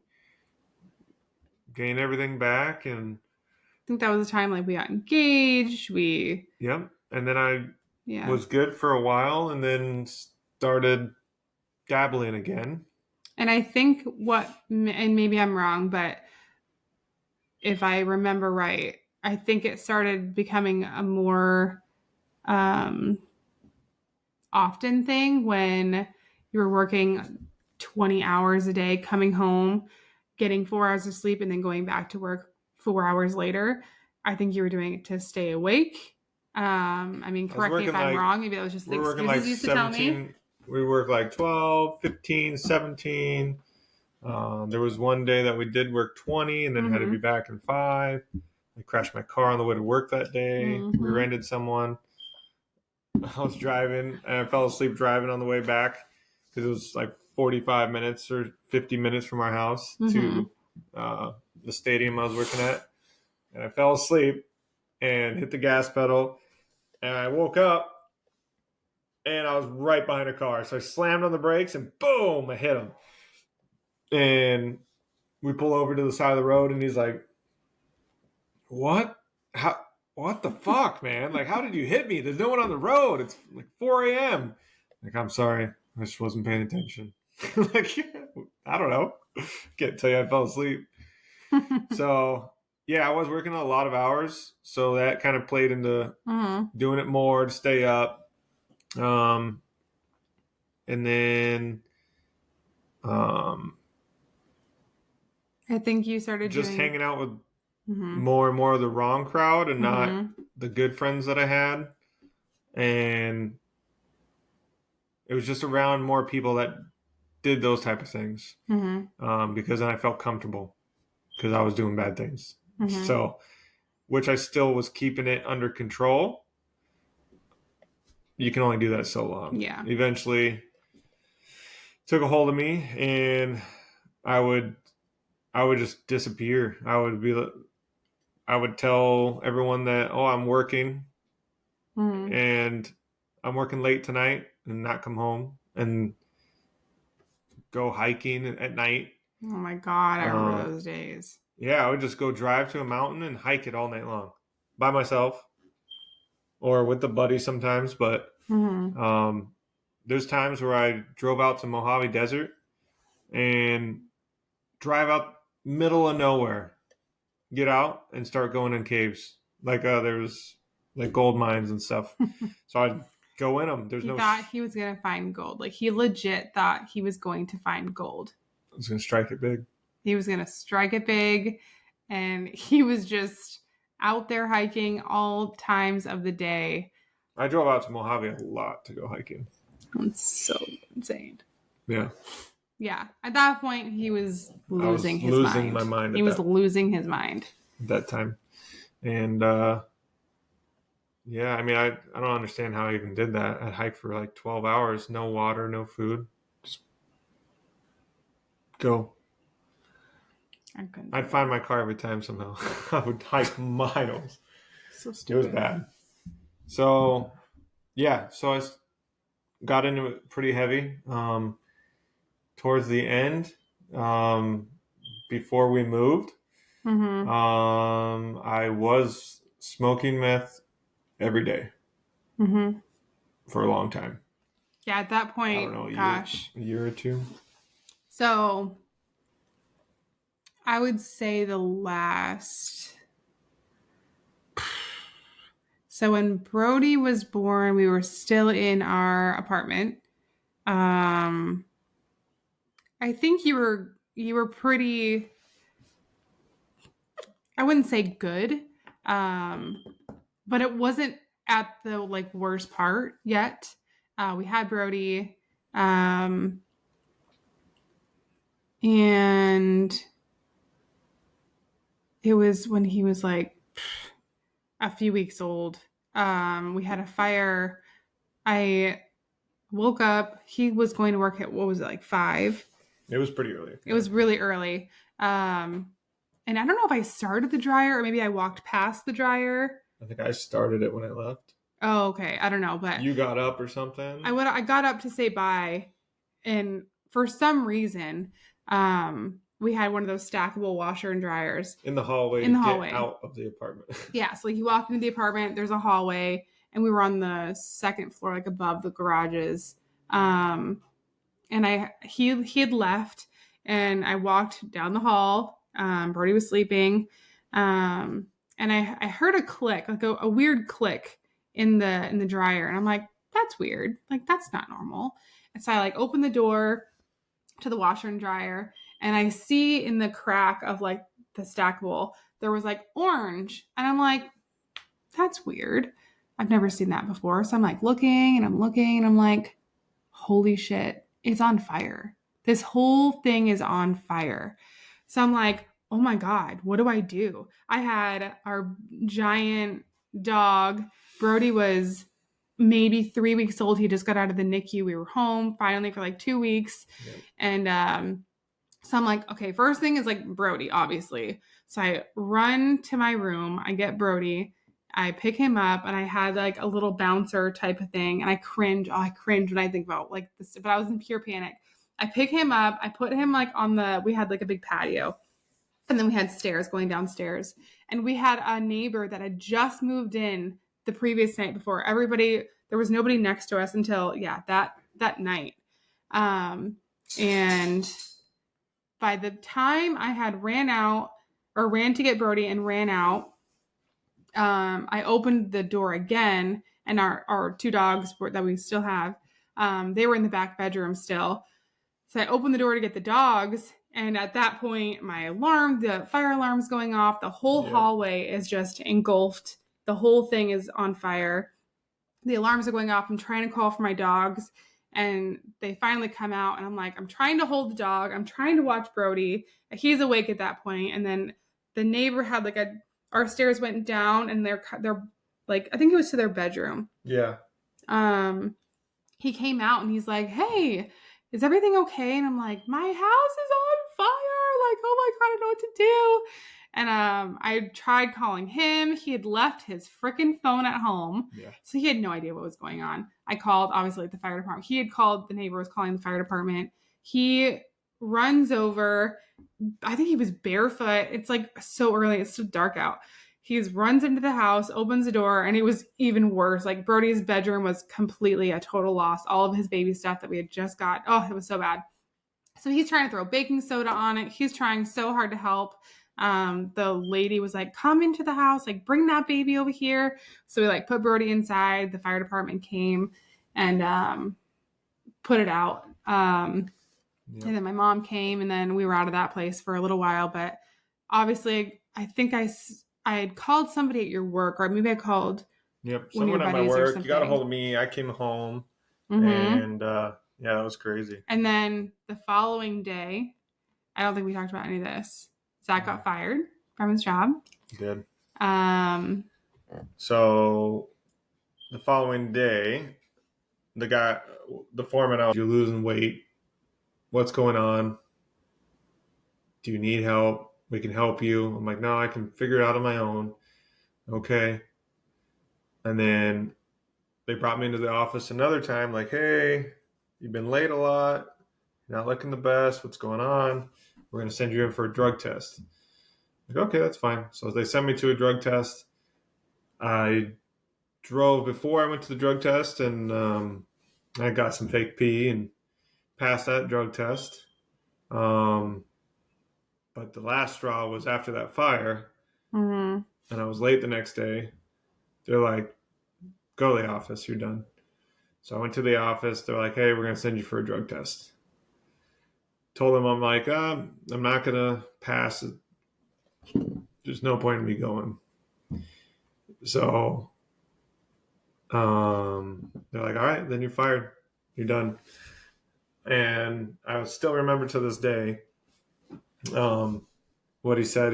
gain everything back, and I think that was the time like we got engaged. Yep. And then I Yeah. was good for a while, and then started dabbling again. And I think and maybe I'm wrong, but if I remember right, I think it started becoming a more often thing when you were working 20 hours a day, coming home, getting 4 hours of sleep, and then going back to work 4 hours later. I think you were doing it to stay awake. I mean, correct me if I'm wrong. Maybe that was just the excuses you used to tell me. We worked like 12, 15, 17. There was one day that we did work 20 and then had to be back in 5. I crashed my car on the way to work that day. Rear-ended someone. I was driving and I fell asleep driving on the way back because it was like 45 minutes or 50 minutes from our house to the stadium I was working at. And I fell asleep and hit the gas pedal. And I woke up and I was right behind a car. So I slammed on the brakes and boom, I hit him. And we pull over to the side of the road and he's like, what? What the fuck, man? Like, how did you hit me? There's no one on the road. It's like 4 a.m. Like, I'm sorry. I just wasn't paying attention. Like, I don't know. Can't tell you I fell asleep. So, yeah, I was working a lot of hours. So that kind of played into doing it more to stay up. And then I think you started just hanging out with more and more of the wrong crowd and not the good friends that I had. And it was just around more people that did those type of things because then I felt comfortable because I was doing bad things. So, which I still was keeping it under control. You can only do that so long. Yeah. Eventually took a hold of me and I would just disappear. I would tell everyone that, oh, I'm working and I'm working late tonight and not come home and go hiking at night. Oh my God, I remember those days. Yeah, I would just go drive to a mountain and hike it all night long by myself or with the buddy sometimes. But there's times where I drove out to Mojave Desert and drive out middle of nowhere, get out and start going in caves. Like there's like gold mines and stuff. So I'd go in them. He thought he was going to find gold. Like he legit thought he was going to find gold. I was going to strike it big. He was going to strike it big. And he was just out there hiking all times of the day. I drove out to Mojave a lot to go hiking. That's so insane. Yeah. Yeah. At that point, he was losing his mind. My mind. He was losing his mind. At that time. And yeah, I mean, I don't understand how I even did that. I hiked for like 12 hours, no water, no food. Just go. I'd find my car every time somehow. I would hike miles. So stupid. It was bad. So, yeah. So I got into it pretty heavy. Towards the end, before we moved, I was smoking meth every day for a long time. Yeah, at that point, I don't know, a year or two. So I would say the last. So when Brody was born, we were still in our apartment. I think you were pretty. I wouldn't say good, but it wasn't at the like worst part yet. We had Brody, and it was when he was like a few weeks old. We had a fire. I woke up. He was going to work at, what was it, like 5? It was pretty early. It was really early. And I don't know if I started the dryer or maybe I walked past the dryer. I think I started it when I left. Oh, okay. I don't know, but you got up or something? I got up to say bye, and for some reason, we had one of those stackable washer and dryers in the hallway in the to hallway. Get out of the apartment. Yeah, so like you walk into the apartment, there's a hallway, and we were on the second floor, like above the garages. And he had left, and I walked down the hall. Brody was sleeping, and I heard a click, like a weird click in the dryer, and I'm like, that's weird, like that's not normal. And so I like opened the door to the washer and dryer, and I see in the crack of like the stackable there was like orange, and I'm like, that's weird. I've never seen that before. So I'm like looking and I'm looking and I'm like, holy shit, it's on fire. This whole thing is on fire. So I'm like, oh my God, what do I do? I had our giant dog. Brody was maybe 3 weeks old. He just got out of the NICU. We were home finally for like 2 weeks. Yep. And so I'm like, okay, first thing is like Brody, obviously. So I run to my room. I get Brody. I pick him up, and I had like a little bouncer type of thing. And I cringe. Oh, I cringe when I think about like this, but I was in pure panic. I pick him up. I put him like we had like a big patio. And then we had stairs going downstairs. And we had a neighbor that had just moved in the previous night before. There was nobody next to us until, that night. And by the time I had ran to get Brody and ran out, I opened the door again, and our two dogs that we still have, they were in the back bedroom still. So I opened the door to get the dogs, and at that point, the fire alarm's going off. The whole hallway is just engulfed. The whole thing is on fire. The alarms are going off. I'm trying to call for my dogs, and they finally come out, and I'm like, I'm trying to hold the dog. I'm trying to watch Brody. He's awake at that point. And then the neighbor had our stairs went down, and they're like, I think it was to their bedroom. Yeah. He came out, and he's like, hey, is everything okay? And I'm like, my house is on fire. Like, oh my God, I don't know what to do. And I tried calling him. He had left his freaking phone at home. Yeah. So he had no idea what was going on. I called, obviously, the fire department. The neighbor was calling the fire department. He runs over. I think he was barefoot. It's like so early. It's so dark out. He runs into the house, opens the door, and it was even worse. Like Brody's bedroom was completely a total loss. All of his baby stuff that we had just got. Oh, it was so bad. So he's trying to throw baking soda on it. He's trying so hard to help. The lady was like, come into the house, like bring that baby over here. So we like put Brody inside. The fire department came and put it out. And then my mom came, and then we were out of that place for a little while. But obviously, I think I had called somebody at your work, or maybe I called someone at my work. You got a hold of me. I came home, and that was crazy. And then the following day, I don't think we talked about any of this. Zach got fired from his job. He did. So the following day, the foreman out, you're losing weight. What's going on? Do you need help? We can help you. I'm like, no, I can figure it out on my own. Okay. And then they brought me into the office another time, like, hey, you've been late a lot. You're not looking the best. What's going on? We're going to send you in for a drug test. I'm like, okay, that's fine. So they sent me to a drug test. I drove before I went to the drug test, and I got some fake pee and passed that drug test. But the last straw was after that fire, and I was late the next day. They're like, go to the office, you're done. So I went to the office. They're like, hey, we're going to send you for a drug test. Told them, I'm like, I'm not going to pass. There's no point in me going. So they're like, all right, then you're fired. You're done. And I still remember to this day what he said.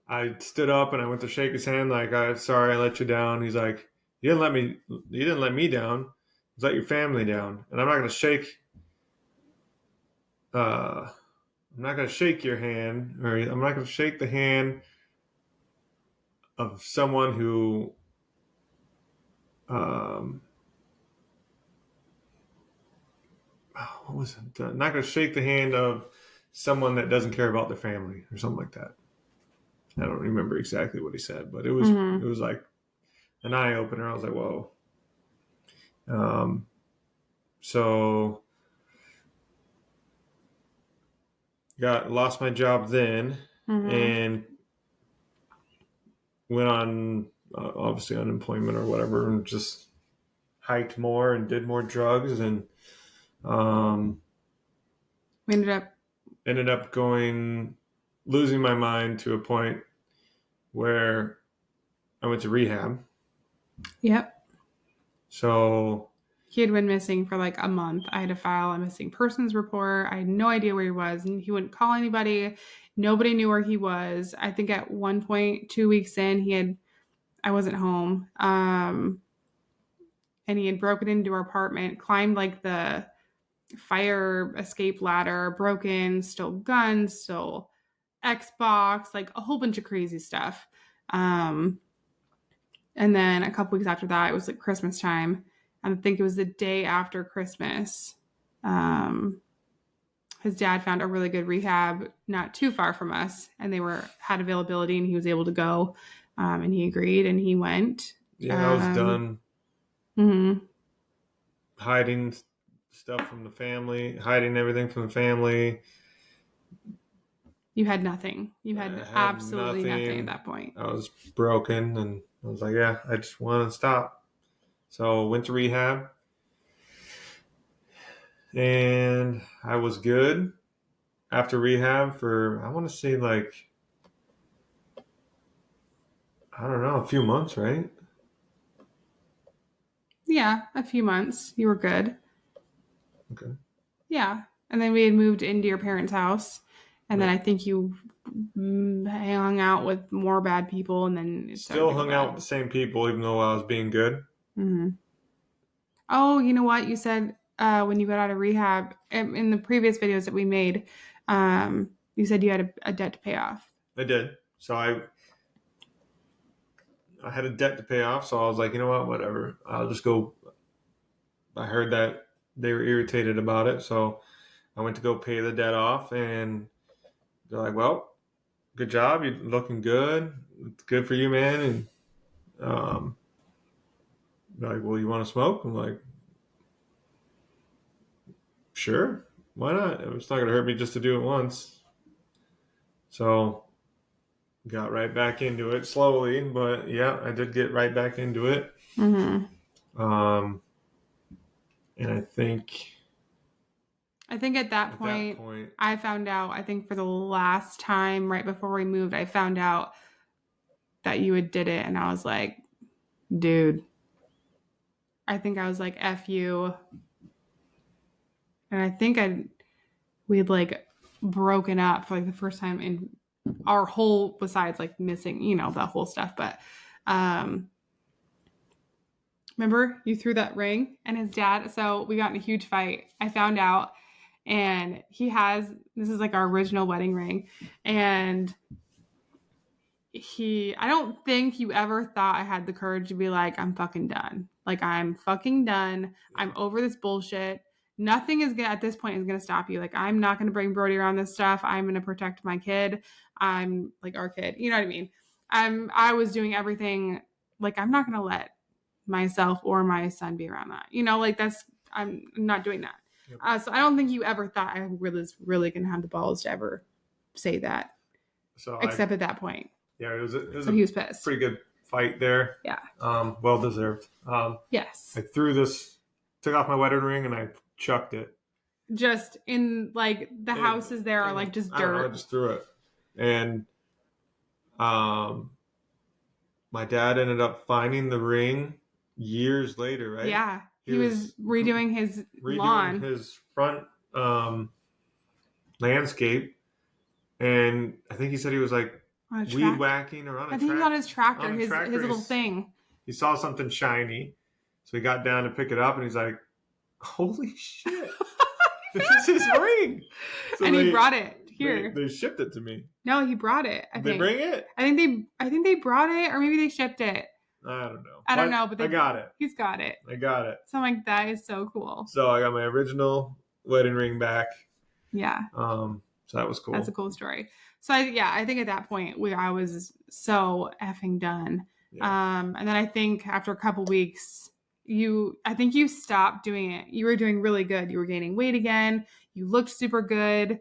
I stood up and I went to shake his hand, like, I'm sorry I let you down. He's like, you didn't let me down. You let your family down. And I'm not going to shake your hand, or I'm not going to shake the hand of someone who what was it? I'm not going to shake the hand of someone that doesn't care about their family or something like that. I don't remember exactly what he said, but it was like an eye opener. I was like, whoa. So lost my job then, and went on obviously unemployment or whatever, and just hiked more and did more drugs, and we ended up losing my mind to a point where I went to rehab. Yep. So he had been missing for like a month. I had to file a missing persons report. I had no idea where he was, and he wouldn't call anybody. Nobody knew where he was. I think at one point, 2 weeks in, I wasn't home. And he had broken into our apartment, climbed like the fire escape ladder, broken, stole guns, stole Xbox, like a whole bunch of crazy stuff. And then a couple weeks after that, it was like Christmas time. I think it was the day after Christmas. His dad found a really good rehab not too far from us, and they had availability, and he was able to go, and he agreed, and he went. Yeah, I was done hiding stuff from the family, hiding everything from the family. You had nothing. You had absolutely nothing at that point. I was broken, and I was like, yeah, I just want to stop. So went to rehab, and I was good after rehab for, I want to say like, I don't know, a few months, right? Yeah, a few months. You were good. Okay. Yeah. And then we had moved into your parents' house. And then I think you hung out with more bad people, and then it still hung out with the same people, even though I was being good. Oh, you know what? You said when you got out of rehab, in the previous videos that we made, you said you had a debt to pay off. I did. So I had a debt to pay off, so I was like, you know what, whatever. I'll just go. I heard that they were irritated about it, so I went to go pay the debt off, and they're like, well, good job. You're looking good. It's good for you, man. And they're like, well, you want to smoke? I'm like, sure. Why not? It's not going to hurt me just to do it once. So got right back into it slowly, but yeah, I did get right back into it. And I think at that point, I found out, I think for the last time right before we moved, I found out that you had did it, and I was like, dude, I think I was like, F you. And I think we had like broken up for like the first time in our whole, besides like missing, that whole stuff. But remember you threw that ring, and his dad, so we got in a huge fight. I found out, and this is like our original wedding ring, and I don't think you ever thought I had the courage to be like, I'm fucking done. Like, I'm fucking done. I'm over this bullshit. Nothing is at this point is gonna stop you. Like, I'm not gonna bring Brody around this stuff. I'm gonna protect my kid. I'm like our kid. You know what I mean? I was doing everything. Like, I'm not gonna let myself or my son be around that. Like I'm not doing that. Yep. So I don't think you ever thought I was really gonna have the balls to ever say that. So except at that point. Yeah, it was he was pissed. Pretty good fight there. Yeah. Well deserved. Yes. I took off my wedding ring, and I chucked it. Just in like the houses there are like just dirt. I just threw it. And my dad ended up finding the ring years later, right? Yeah. He was redoing his lawn. His front landscape. And I think he said he was like weed whacking or on a tractor. I think he was on his tractor, his little thing. He saw something shiny. So he got down to pick it up, and he's like, holy shit. This is his ring. So and he brought it here. They shipped it to me. No, he brought it. I think. They bring it? I think they brought it, or maybe they shipped it. I don't know. I don't know, but I got it. He's got it. I got it. So I'm like, that is so cool. So I got my original wedding ring back. Yeah. So that was cool. That's a cool story. So I think at that point I was so effing done. Yeah. And then I think after a couple weeks, I think you stopped doing it. You were doing really good. You were gaining weight again. You looked super good.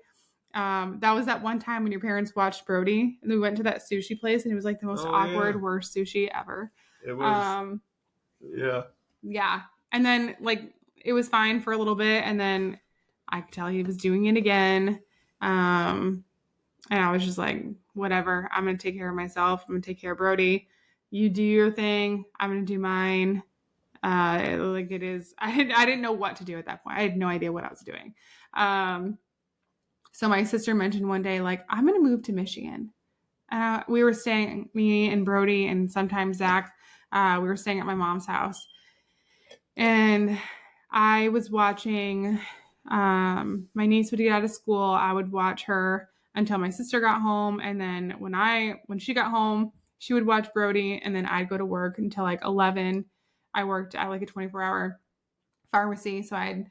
That was that one time when your parents watched Brody and we went to that sushi place and it was like the most awkward, worst sushi ever. It was, yeah. And then like it was fine for a little bit and then I could tell he was doing it again. And I was just like, whatever, I'm going to take care of myself. I'm going to take care of Brody. You do your thing. I'm going to do mine. Like it is. I didn't know what to do at that point. I had no idea what I was doing. So my sister mentioned one day, like, I'm going to move to Michigan. We were staying, me and Brody and sometimes Zach, we were staying at my mom's house. And I was watching, my niece would get out of school. I would watch her until my sister got home. And then when she got home, she would watch Brody and then I'd go to work until like 11. I worked at like a 24-hour pharmacy. So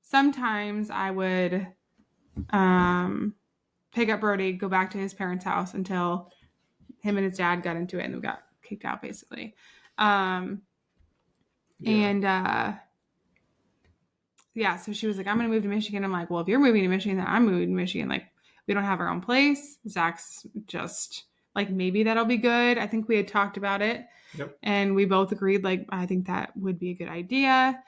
sometimes I would, pick up Brody, go back to his parents' house until him and his dad got into it and we got kicked out basically. So she was like, I'm going to move to Michigan. I'm like, well, if you're moving to Michigan, then I'm moving to Michigan. Like, we don't have our own place. Zach's just like, maybe that'll be good. I think we had talked about it. Yep. And we both agreed, like, I think that would be a good idea.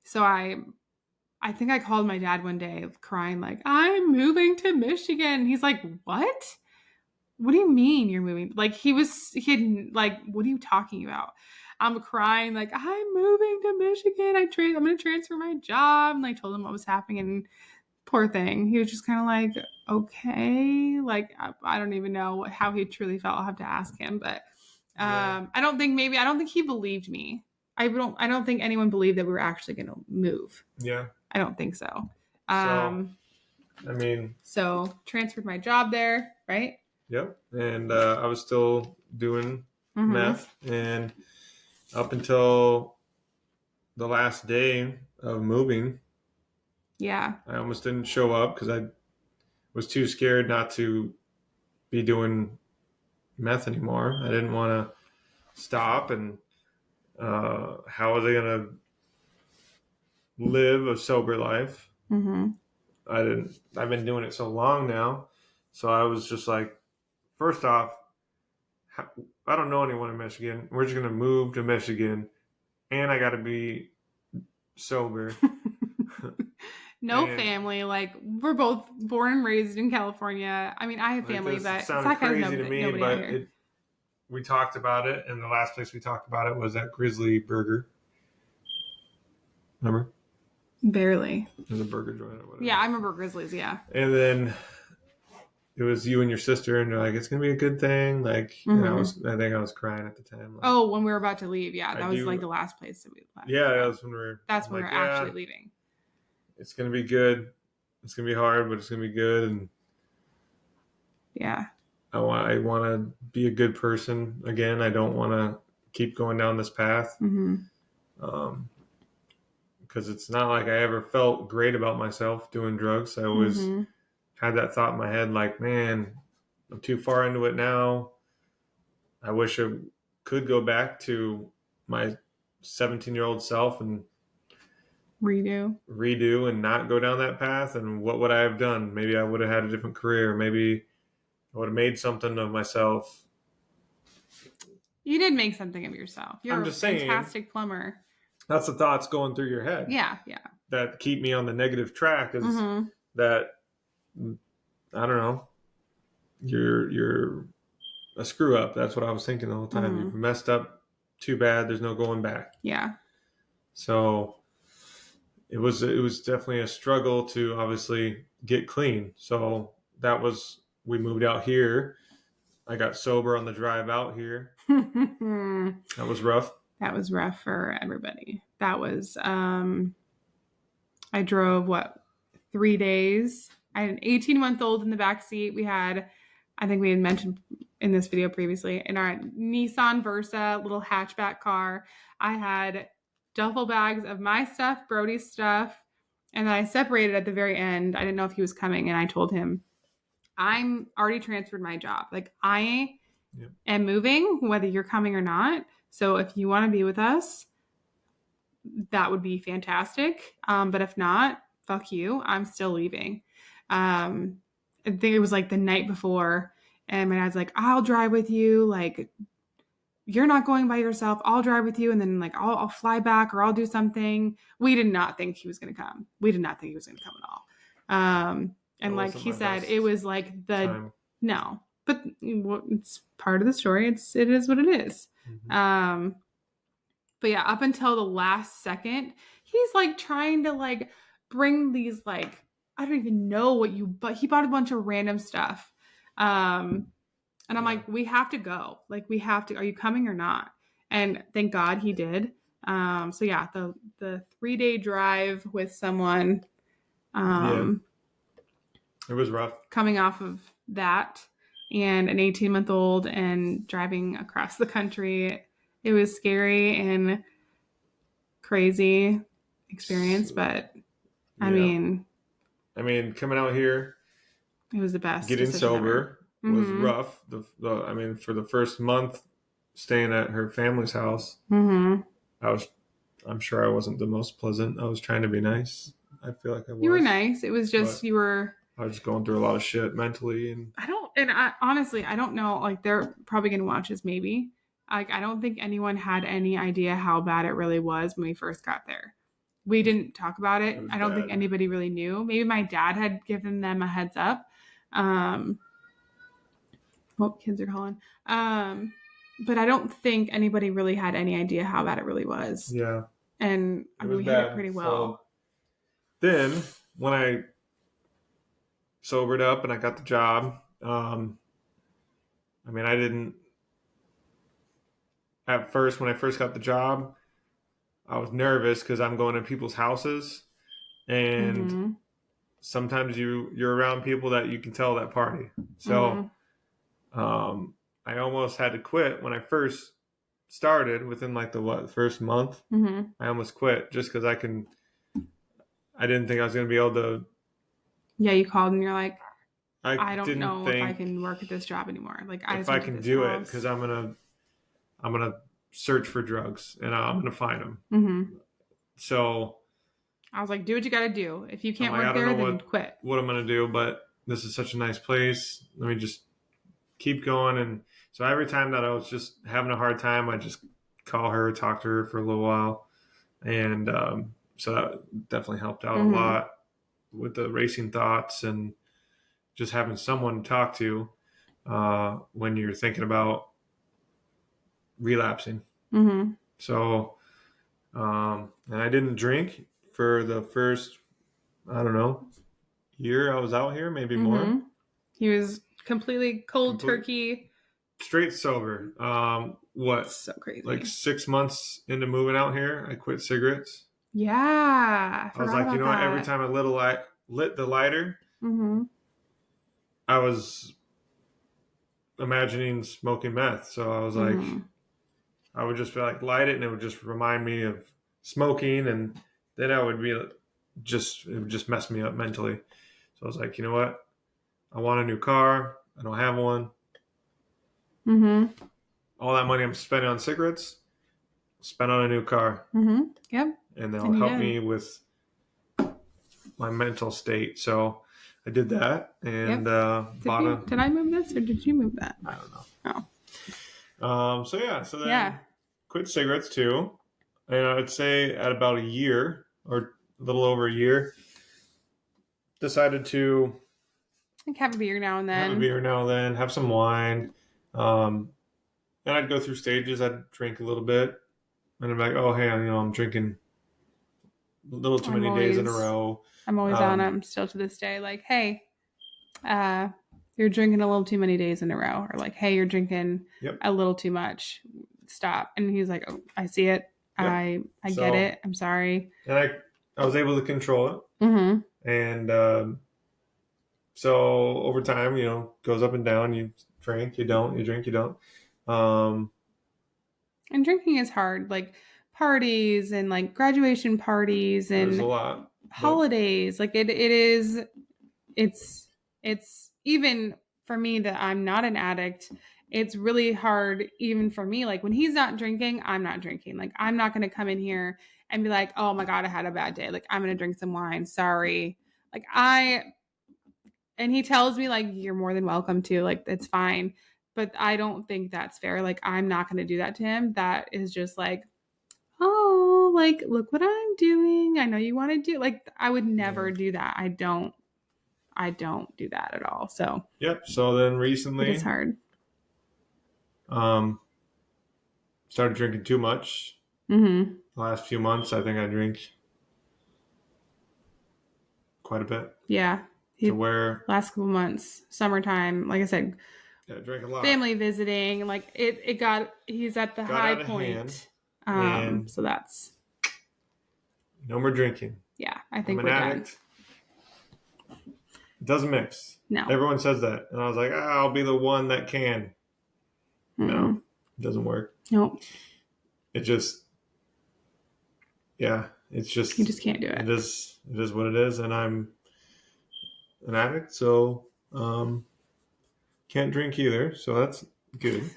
So I think I called my dad one day crying, like, I'm moving to Michigan. He's like, what? What do you mean you're moving? Like, he had like, what are you talking about? I'm crying, like, I'm moving to Michigan. I'm going to transfer my job. And I told him what was happening. And poor thing. He was just kind of like, okay. Like, I don't even know how he truly felt. I'll have to ask him. But I don't think he believed me. I don't think anyone believed that we were actually going to move. Yeah. I don't think so. So transferred my job there, right? Yep. And I was still doing meth. And up until the last day of moving, I almost didn't show up because I was too scared not to be doing meth anymore. I didn't want to stop. And how was I going to live a sober life? I've been doing it so long now. So I was just like, first off, I don't know anyone in Michigan. We're just going to move to Michigan and I got to be sober. Family. Like, we're both born and raised in California. I mean, I have family, but it sounded crazy to me, but we talked about it. And the last place we talked about it was at Grizzly Burger. Remember? Barely. It was a burger joint or whatever. Yeah, I remember Grizzlies, yeah. And then it was you and your sister, and you're like, it's going to be a good thing. Like, and I think I was crying at the time. Like, when we were about to leave. Yeah, that was like the last place that we left. Yeah, that's when we were actually leaving. It's going to be good. It's going to be hard, but it's going to be good. And yeah. I want to be a good person again. I don't want to keep going down this path. Because it's not like I ever felt great about myself doing drugs. I always had that thought in my head, like, man, I'm too far into it now. I wish I could go back to my 17-year-old self and redo and not go down that path. And what would I have done? Maybe I would have had a different career. Maybe I would have made something of myself. You did make something of yourself. You're a fantastic plumber. That's the thoughts going through your head. Yeah. That keep me on the negative track is that, I don't know, you're a screw up. That's what I was thinking all the time. You've messed up too bad. There's no going back. Yeah. So it was definitely a struggle to obviously get clean. So we moved out here. I got sober on the drive out here. That was rough. That was rough for everybody. That was, I drove 3 days. I had an 18-month-old in the back seat. I think we had mentioned in this video previously, in our Nissan Versa, little hatchback car, I had duffel bags of my stuff, Brody's stuff, And I separated at the very end. I didn't know if he was coming, and I told him, I'm already transferred my job. Like, I am moving, whether you're coming or not. So if you want to be with us, that would be fantastic. But if not, fuck you. I'm still leaving. I think it was like the night before, and my dad's like, I'll drive with you. Like, you're not going by yourself. I'll drive with you, and then like I'll fly back or I'll do something. We did not think he was going to come. We did not think he was going to come at all. And like he said, it was like the time. No, but it's part of the story. It is what it is. Mm-hmm. But yeah, up until the last second, he's like trying to like bring these like, I don't even know what but he bought a bunch of random stuff. And I'm like, we have to go. Like, we have to. Are you coming or not? And thank God he did. So yeah, the 3-day drive with someone. It was rough. Coming off of that, and an 18-month-old and driving across the country. It was scary and crazy experience, but I mean, coming out here, it was the best. Getting sober was rough. I mean, for the first month staying at her family's house, I'm sure I wasn't the most pleasant. I was trying to be nice. I feel like I was. You were nice. It was just I was going through a lot of shit mentally, and honestly, I don't know. Like, they're probably gonna watch this, maybe. Like, I don't think anyone had any idea how bad it really was when we first got there. We didn't talk about it. I don't think anybody really knew. Maybe my dad had given them a heads up. Kids are calling. But I don't think anybody really had any idea how bad it really was. Yeah. And we hit it pretty well. So then, when I sobered up and I got the job, I didn't. At first, when I first got the job, I was nervous because I'm going to people's houses, and sometimes you're around people that you can tell that party. So I almost had to quit when I first started. Within like the first month, I almost quit just because I didn't think I was going to be able to. Yeah, you called and you're like, I don't know if I can work at this job anymore. Like, if I can do it, because I'm gonna search for drugs and I'm gonna find them. So I was like, do what you got to do. If you can't work there, then quit. What I'm gonna do, but this is such a nice place. Let me just keep going. And so every time that I was just having a hard time, I just call her, talk to her for a little while, and so that definitely helped out a lot with the racing thoughts and just having someone to talk to when you're thinking about relapsing. So, and I didn't drink for the first, I don't know, year I was out here, maybe more. He was completely cold turkey. Straight sober. What? So crazy. Like 6 months into moving out here, I quit cigarettes. Yeah. I was like, you know what? Every time I lit the lighter, I was imagining smoking meth. So I was like, I would just be like, light it, and it would just remind me of smoking, and then I would be it would just mess me up mentally. So I was like, you know what? I want a new car. I don't have one. All that money I'm spending on cigarettes, spend on a new car. Yep. And they'll help me with my mental state. So I did that, and Did I move this or did you move that? I don't know. Oh. So then quit cigarettes too. And I'd say at about a year or a little over a year, decided to have a beer now and then. Have some wine. And I'd go through stages. I'd drink a little bit, and I'm like, oh, hey, I'm drinking a little too many days in a row. I'm always on it. I'm still to this day like, hey, you're drinking a little too many days in a row, or like, hey, you're drinking a little too much. Stop. And he's like, oh, I see it. Yep. I get it. I'm sorry. And I was able to control it. And so over time, goes up and down. You drink, you don't. You drink, you don't. And drinking is hard. Like parties and like graduation parties, and there's a lot. holidays. Like it is, it's even for me that I'm not an addict. It's really hard even for me. Like when he's not drinking, I'm not drinking. Like I'm not going to come in here and be like, oh my God, I had a bad day. Like I'm going to drink some wine. Sorry. Like and he tells me like, you're more than welcome to, like, it's fine. But I don't think that's fair. Like I'm not going to do that to him. That is just like, oh, like, look what I'm doing. I know you want to do, like, I would never do that. I don't do that at all. So yep. So then recently, it's hard. Started drinking too much. Mm-hmm. The last few months, I think I drink quite a bit. Yeah. To where last couple months, summertime, like I said, I drank a lot. Family visiting, like it got, he's at the high point. And so that's no more drinking. Yeah, I think I'm we're an addict. Done. It doesn't mix. No. Everyone says that. And I was like, I'll be the one that can. Mm-hmm. No, it doesn't work. Nope. It just, it's just. You just can't do it. It is what it is. And I'm an addict, so can't drink either. So that's good.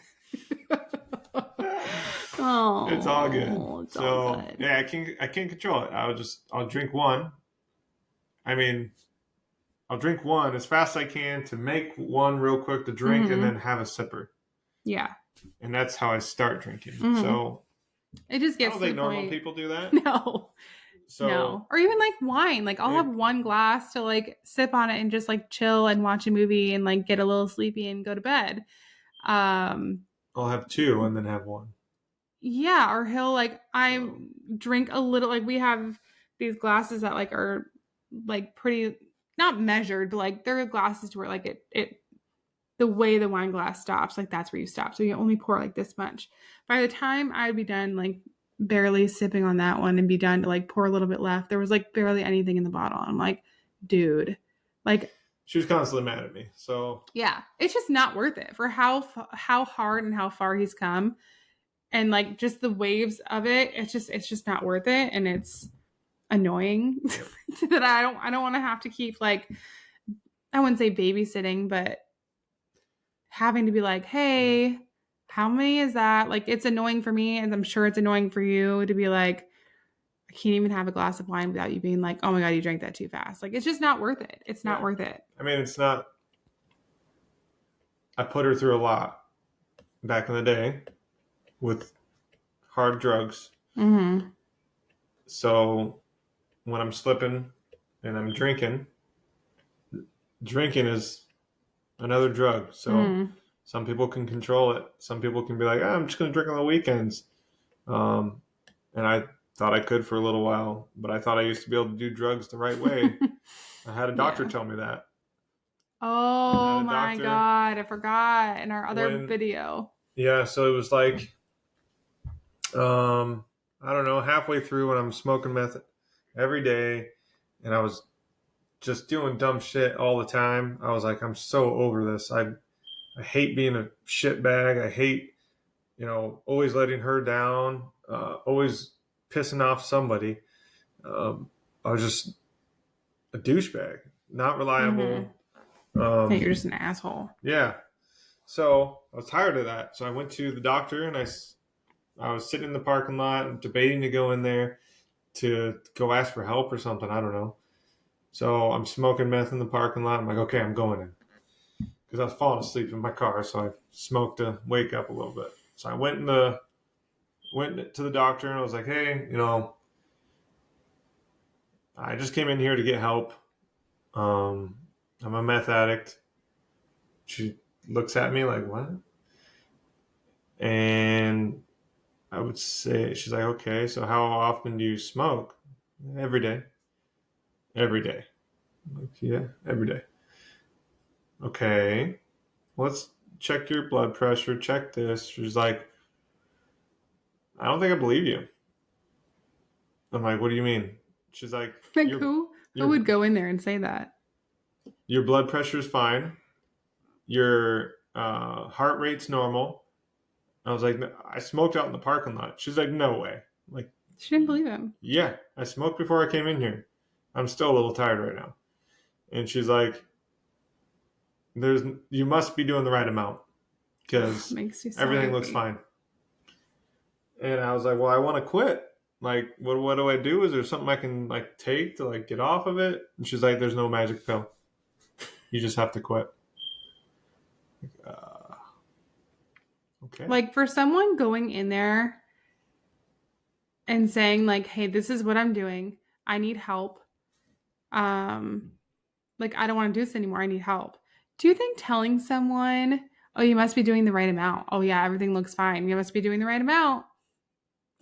Oh, it's all good. It's all good. Yeah, I can't control it. I'll drink one. I mean, I'll drink one as fast as I can to make one real quick to drink, and then have a sipper. Yeah. And that's how I start drinking. So it just gets. I don't think normal people do that. No. So, no. Or even like wine. Like I'll have one glass to like sip on it and just like chill and watch a movie and like get a little sleepy and go to bed. I'll have two and then have one. Yeah, or he'll like drink a little, like we have these glasses that like are like pretty not measured, but like there are glasses to where like it the way the wine glass stops, like that's where you stop. So you only pour like this much. By the time I'd be done like barely sipping on that one and be done to like pour a little bit left, there was like barely anything in the bottle. I'm like, dude, like she was constantly mad at me. So yeah, it's just not worth it for how hard and how far he's come. And like just the waves of it, it's just not worth it, and it's annoying that I don't want to have to keep like, I wouldn't say babysitting, but having to be like, hey, how many is that? Like it's annoying for me, and I'm sure it's annoying for you to be like, I can't even have a glass of wine without you being like, oh my God, you drank that too fast. Like it's just not worth it. It's not worth it. I mean, it's not. I put her through a lot back in the day with hard drugs. Mm-hmm. So when I'm slipping and I'm drinking is another drug. So some people can control it. Some people can be like, I'm just going to drink on the weekends. And I thought I could for a little while, but I thought I used to be able to do drugs the right way. I had a doctor tell me that. Oh my God, I forgot in our other video. Yeah, so it was like, I don't know, halfway through when I'm smoking meth every day and I was just doing dumb shit all the time. I was like, I'm so over this. I hate being a shitbag. I hate, always letting her down, always pissing off somebody. I was just a douchebag, not reliable. You're just an asshole. Yeah. So I was tired of that. So I went to the doctor and I was sitting in the parking lot debating to go in there to go ask for help or something. I don't know. So I'm smoking meth in the parking lot. I'm like, okay, I'm going in. Because I was falling asleep in my car. So I smoked to wake up a little bit. So I went to the doctor and I was like, hey, I just came in here to get help. I'm a meth addict. She looks at me like, what? And I would say, she's like, okay, so how often do you smoke? Every day. Every day. I'm like, yeah, every day. Okay, let's check your blood pressure, check this. She's like, I don't think I believe you. I'm like, what do you mean? She's like, who would go in there and say that? Your blood pressure is fine. Your heart rate's normal. I was like, I smoked out in the parking lot. She's like, no way. I'm like, she didn't believe him. Yeah, I smoked before I came in here. I'm still a little tired right now. And she's like, you must be doing the right amount because Makes you so everything angry. looks fine. And I was like, well, I want to quit. Like, what do I do? Is there something I can like take to like get off of it? And she's like, there's no magic pill. You just have to quit. Okay. Like for someone going in there and saying like, hey, this is what I'm doing. I need help. Like I don't want to do this anymore. I need help. Do you think telling someone, oh, you must be doing the right amount. Oh yeah, everything looks fine. You must be doing the right amount.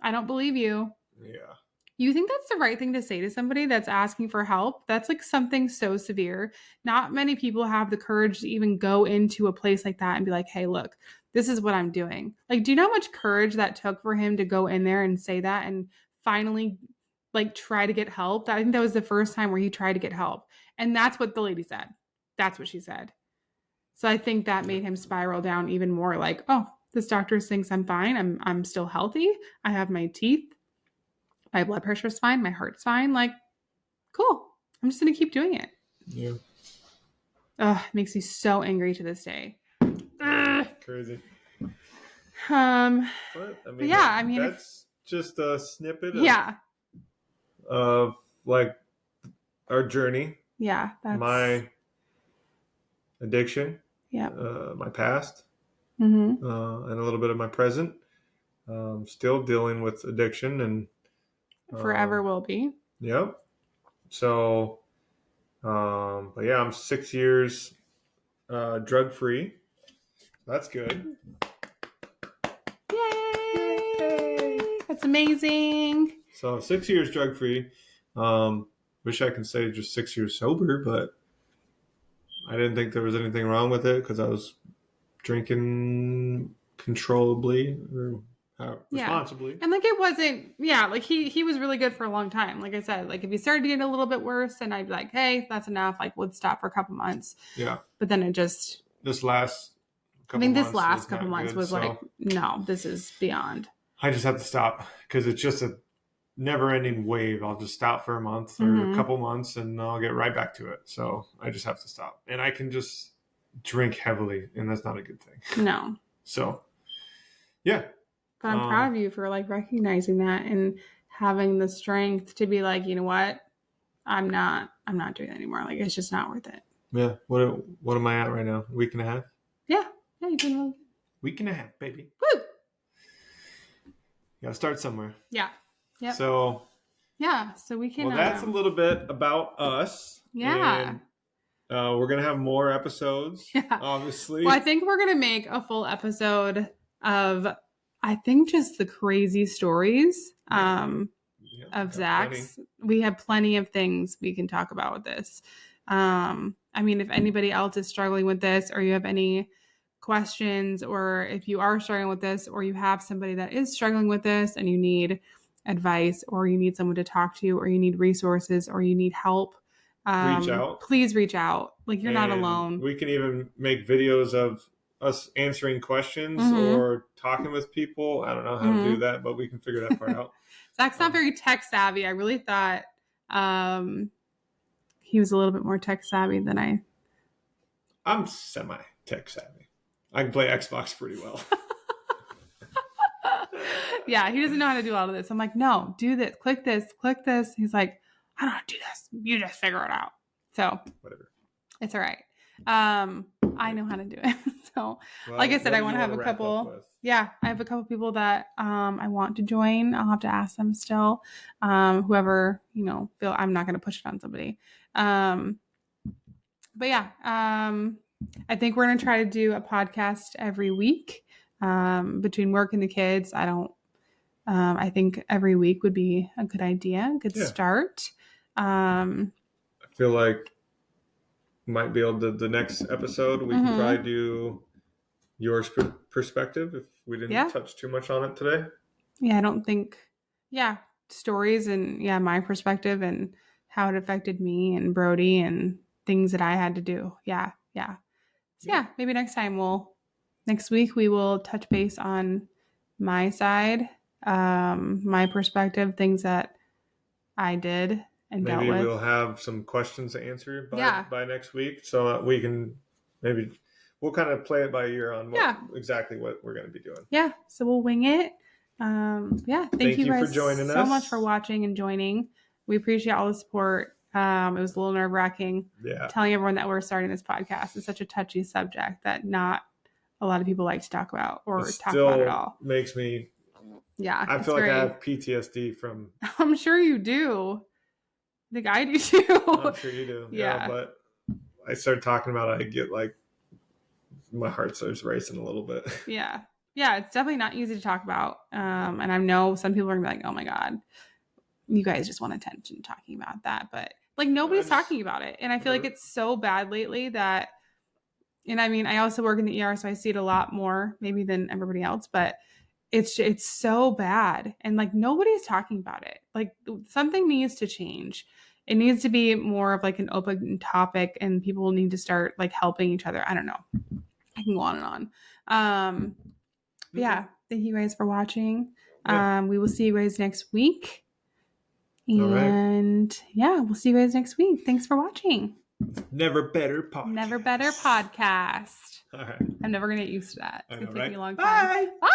I don't believe you. Yeah. You think that's the right thing to say to somebody that's asking for help? That's like something so severe. Not many people have the courage to even go into a place like that and be like, hey, look, this is what I'm doing. Like, do you know how much courage that took for him to go in there and say that and finally like try to get help? I think that was the first time where he tried to get help. And that's what the lady said. That's what she said. So I think that made him spiral down even more like, oh, this doctor thinks I'm fine. I'm still healthy. I have my teeth. My blood pressure's fine. My heart's fine. Like, cool. I'm just going to keep doing it. Yeah. Ugh, it makes me so angry to this day. Crazy. But I mean, yeah, I mean, that's just a snippet of like our journey. Yeah, that's my addiction. Yeah. My past. Mm-hmm. And a little bit of my present. Still dealing with addiction and forever will be. Yep. So, but yeah, I'm 6 years drug free. That's good. Yay! That's amazing. So 6 years drug free. Wish I could say just 6 years sober, but I didn't think there was anything wrong with it because I was drinking controllably or responsibly. And like it wasn't, like he was really good for a long time. Like I said, like if he started getting a little bit worse, then I'd be like, hey, that's enough. Like would stop for a couple months. Yeah. But then it just this last couple months was like, no, this is beyond. I just have to stop because it's just a never-ending wave. I'll just stop for a month or a couple months and I'll get right back to it. So I just have to stop. And I can just drink heavily, and that's not a good thing. No. So, yeah. But I'm proud of you for like recognizing that and having the strength to be like, you know what? I'm not doing that anymore. Like it's just not worth it. Yeah. What am I at right now? A week and a half? Yeah. Yeah, you've been really good. Week and a half, baby. Woo! You gotta start somewhere. Yeah. Yeah. So we can. Well, that's a little bit about us. Yeah. And, we're gonna have more episodes. Yeah. Obviously. Well, I think we're gonna make a full episode of, I think, just the crazy stories of Zach's. We have plenty of things we can talk about with this. I mean, if anybody else is struggling with this, or you have any questions, or if you are struggling with this, or you have somebody that is struggling with this and you need advice, or you need someone to talk to, or you need resources, or you need help, reach out. Please reach out. Like you're not alone. We can even make videos of us answering questions or talking with people. I don't know how to do that, but we can figure that part out. Zach's not very tech savvy. I really thought he was a little bit more tech savvy than I'm semi tech savvy. I can play Xbox pretty well. Yeah, he doesn't know how to do all of this. I'm like, no, do this, click this, click this. He's like, I don't know how to do this. You just figure it out. So whatever. It's all right. I know how to do it. So like I said, I want to have a couple. Yeah, I have a couple people that I want to join. I'll have to ask them still. Whoever, feel I'm not going to push it on somebody. But yeah, I think we're going to try to do a podcast every week between work and the kids. I think every week would be a good idea, good start. I feel like might be able to, the next episode, we can probably do your perspective if we didn't touch too much on it today. Yeah, I don't think, stories and my perspective and how it affected me and Brody and things that I had to do. Yeah. So maybe next week we will touch base on my side, my perspective, things that I did and maybe dealt with. we'll have some questions to answer by next week, so we can we'll kind of play it by ear on exactly what we're going to be doing. Yeah, so we'll wing it. Thank you guys for joining so much for watching and joining. We appreciate all the support. It was a little nerve-wracking telling everyone that we're starting this podcast. It's such a touchy subject that not a lot of people like to talk about talk about at all. Makes me I feel like I have PTSD from I'm sure you do. I think I do too. I'm sure you do. Yeah, but I started talking about it, I get like my heart starts racing a little bit. Yeah, it's definitely not easy to talk about. And I know some people are gonna be like, "Oh my god, you guys just want attention talking about that," but like nobody's talking about it, and I feel like it's so bad lately that. And I mean, I also work in the ER, so I see it a lot more maybe than everybody else, but it's so bad, and like nobody's talking about it. Like something needs to change. It needs to be more of like an open topic, and people need to start like helping each other. I don't know. I can go on and on. Yeah. Thank you guys for watching. We will see you guys next week. And we'll see you guys next week. Thanks for watching. Never Better Podcast. All right. I'm never going to get used to that. It's going to take me a long time. Bye.